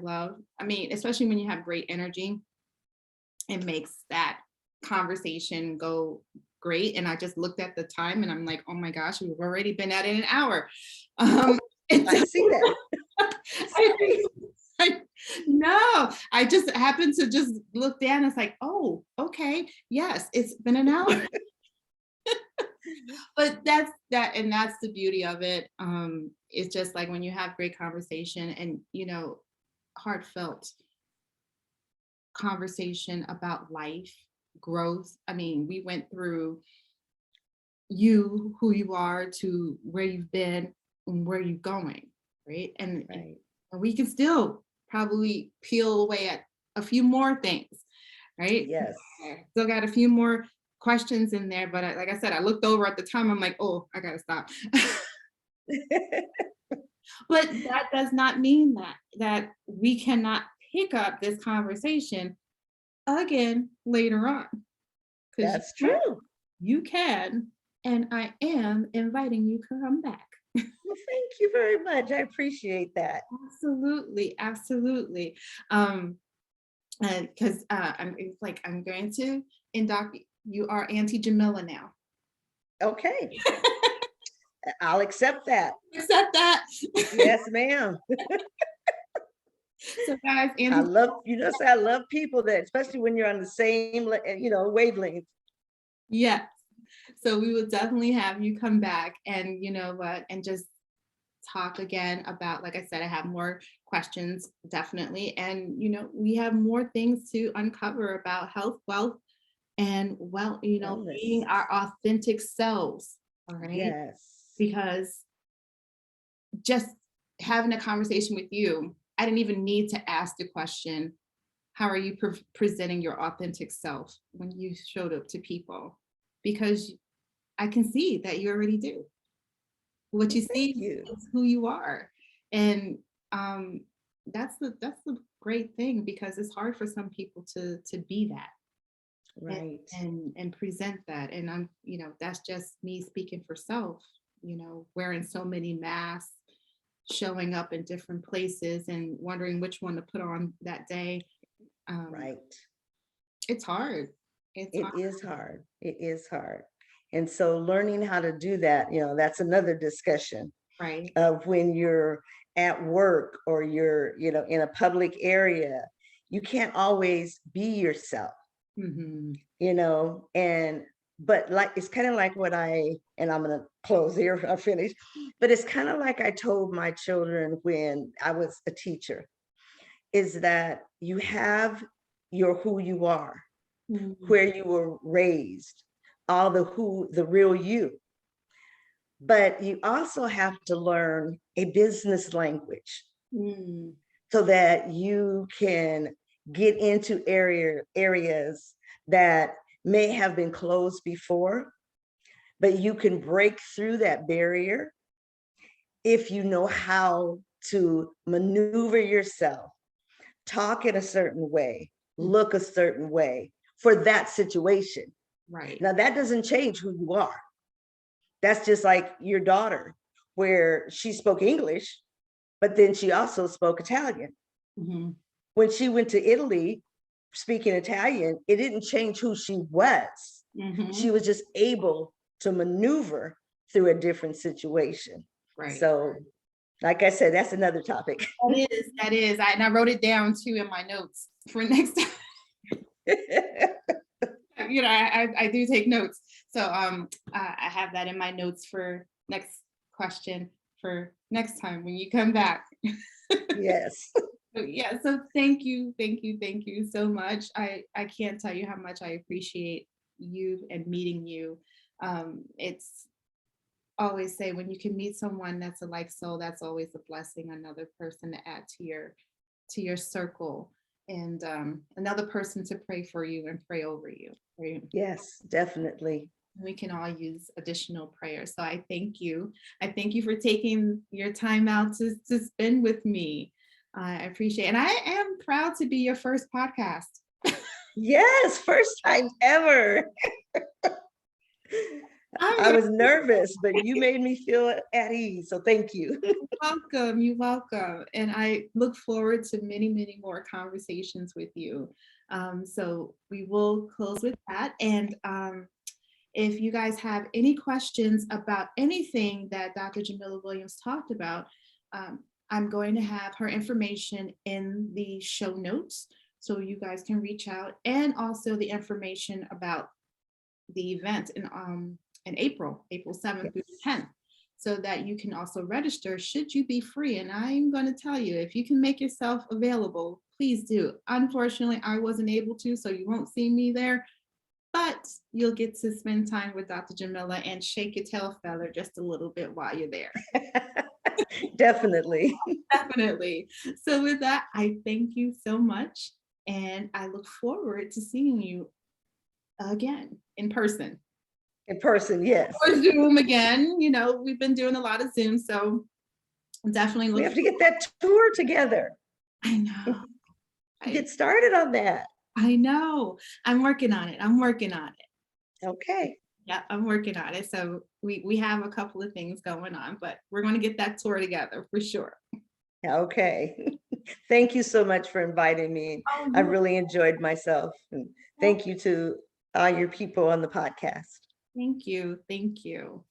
mean, especially when you have great energy, it makes that conversation go great. And I just looked at the time and I'm like, oh my gosh, we've already been at it an hour. I see that. No, I just happened to just look down. It's like, oh, okay. Yes, it's been an hour. But that's the beauty of it. It's just like when you have great conversation and heartfelt conversation about life, growth. I mean, we went through who you are, to where you've been and where you're going, right? And we can still probably peel away at a few more things, right? Yes. Still got a few more questions in there, but like I said, I looked over at the time. I'm like, oh, I gotta stop. But that does not mean that we cannot pick up this conversation again later on. That's true. You can, and I am inviting you to come back. Well, thank you very much. I appreciate that. Absolutely, absolutely. Because I'm going to induct you are Auntie Jamila now. Okay. I'll accept that. Accept that. Yes, ma'am. So guys, I love people that, especially when you're on the same, wavelength. Yes. So we will definitely have you come back and and just talk again about, like I said, I have more questions, definitely. And, we have more things to uncover about health, wealth, and being our authentic selves. All right. Yes. Because just having a conversation with you, I didn't even need to ask the question, how are you presenting your authentic self when you showed up to people? Because I can see that you already do. What you see is who you are. And that's the great thing, because it's hard for some people to be that. Right. And present that. And I'm, that's just me speaking for self, wearing so many masks, showing up in different places and wondering which one to put on that day. Right. It's hard. It is hard. It is hard. And so learning how to do that, that's another discussion. Right. Of when you're at work or you're, in a public area, you can't always be yourself. But like, it's kind of like and I'm going to close here, I'll finish, but it's kind of like I told my children when I was a teacher, is that you have who you are, where you were raised, all the real you. But you also have to learn a business language so that you can get into areas that may have been closed before, but you can break through that barrier if you know how to maneuver yourself, talk in a certain way, look a certain way for that situation. Right. Now, that doesn't change who you are. That's just like your daughter, where she spoke English, but then she also spoke Italian. When she went to Italy speaking Italian, it didn't change who she was. She was just able to maneuver through a different situation. Right. So, like I said, that's another topic. That is. I wrote it down too in my notes for next time. I do take notes. So I have that in my notes for next question for next time when you come back. Yes. Yeah, so thank you so much. I can't tell you how much I appreciate you and meeting you. It's always say when you can meet someone that's a like soul, that's always a blessing, another person to add to your circle, and another person to pray for you and pray over you. Right? Yes, definitely. We can all use additional prayer. So I thank you. I thank you for taking your time out to spend with me. I appreciate it. And I am proud to be your first podcast. Yes, first time ever. I'm I was nervous, but you made me feel at ease. So thank you. welcome. You're welcome. And I look forward to many, many more conversations with you. So we will close with that. And if you guys have any questions about anything that Dr. Jamila Williams talked about, I'm going to have her information in the show notes so you guys can reach out, and also the information about the event in April 7th through the 10th, so that you can also register should you be free. And I'm going to tell you, if you can make yourself available, please do. Unfortunately, I wasn't able to, so you won't see me there, but you'll get to spend time with Dr. Jamila and shake your tail feather just a little bit while you're there. Definitely. Definitely. So with that, I thank you so much. And I look forward to seeing you again in person. In person, yes. Or Zoom again. You know, we've been doing a lot of Zoom, so definitely We look. have to get that tour together. I know. Get started on that. I know. I'm working on it. I'm working on it. Okay. Yeah, I'm working on it. So we have a couple of things going on, but we're going to get that tour together for sure. Okay. Thank you so much for inviting me. Oh, I really enjoyed myself. And thank you to all your people on the podcast. thank you. Thank you.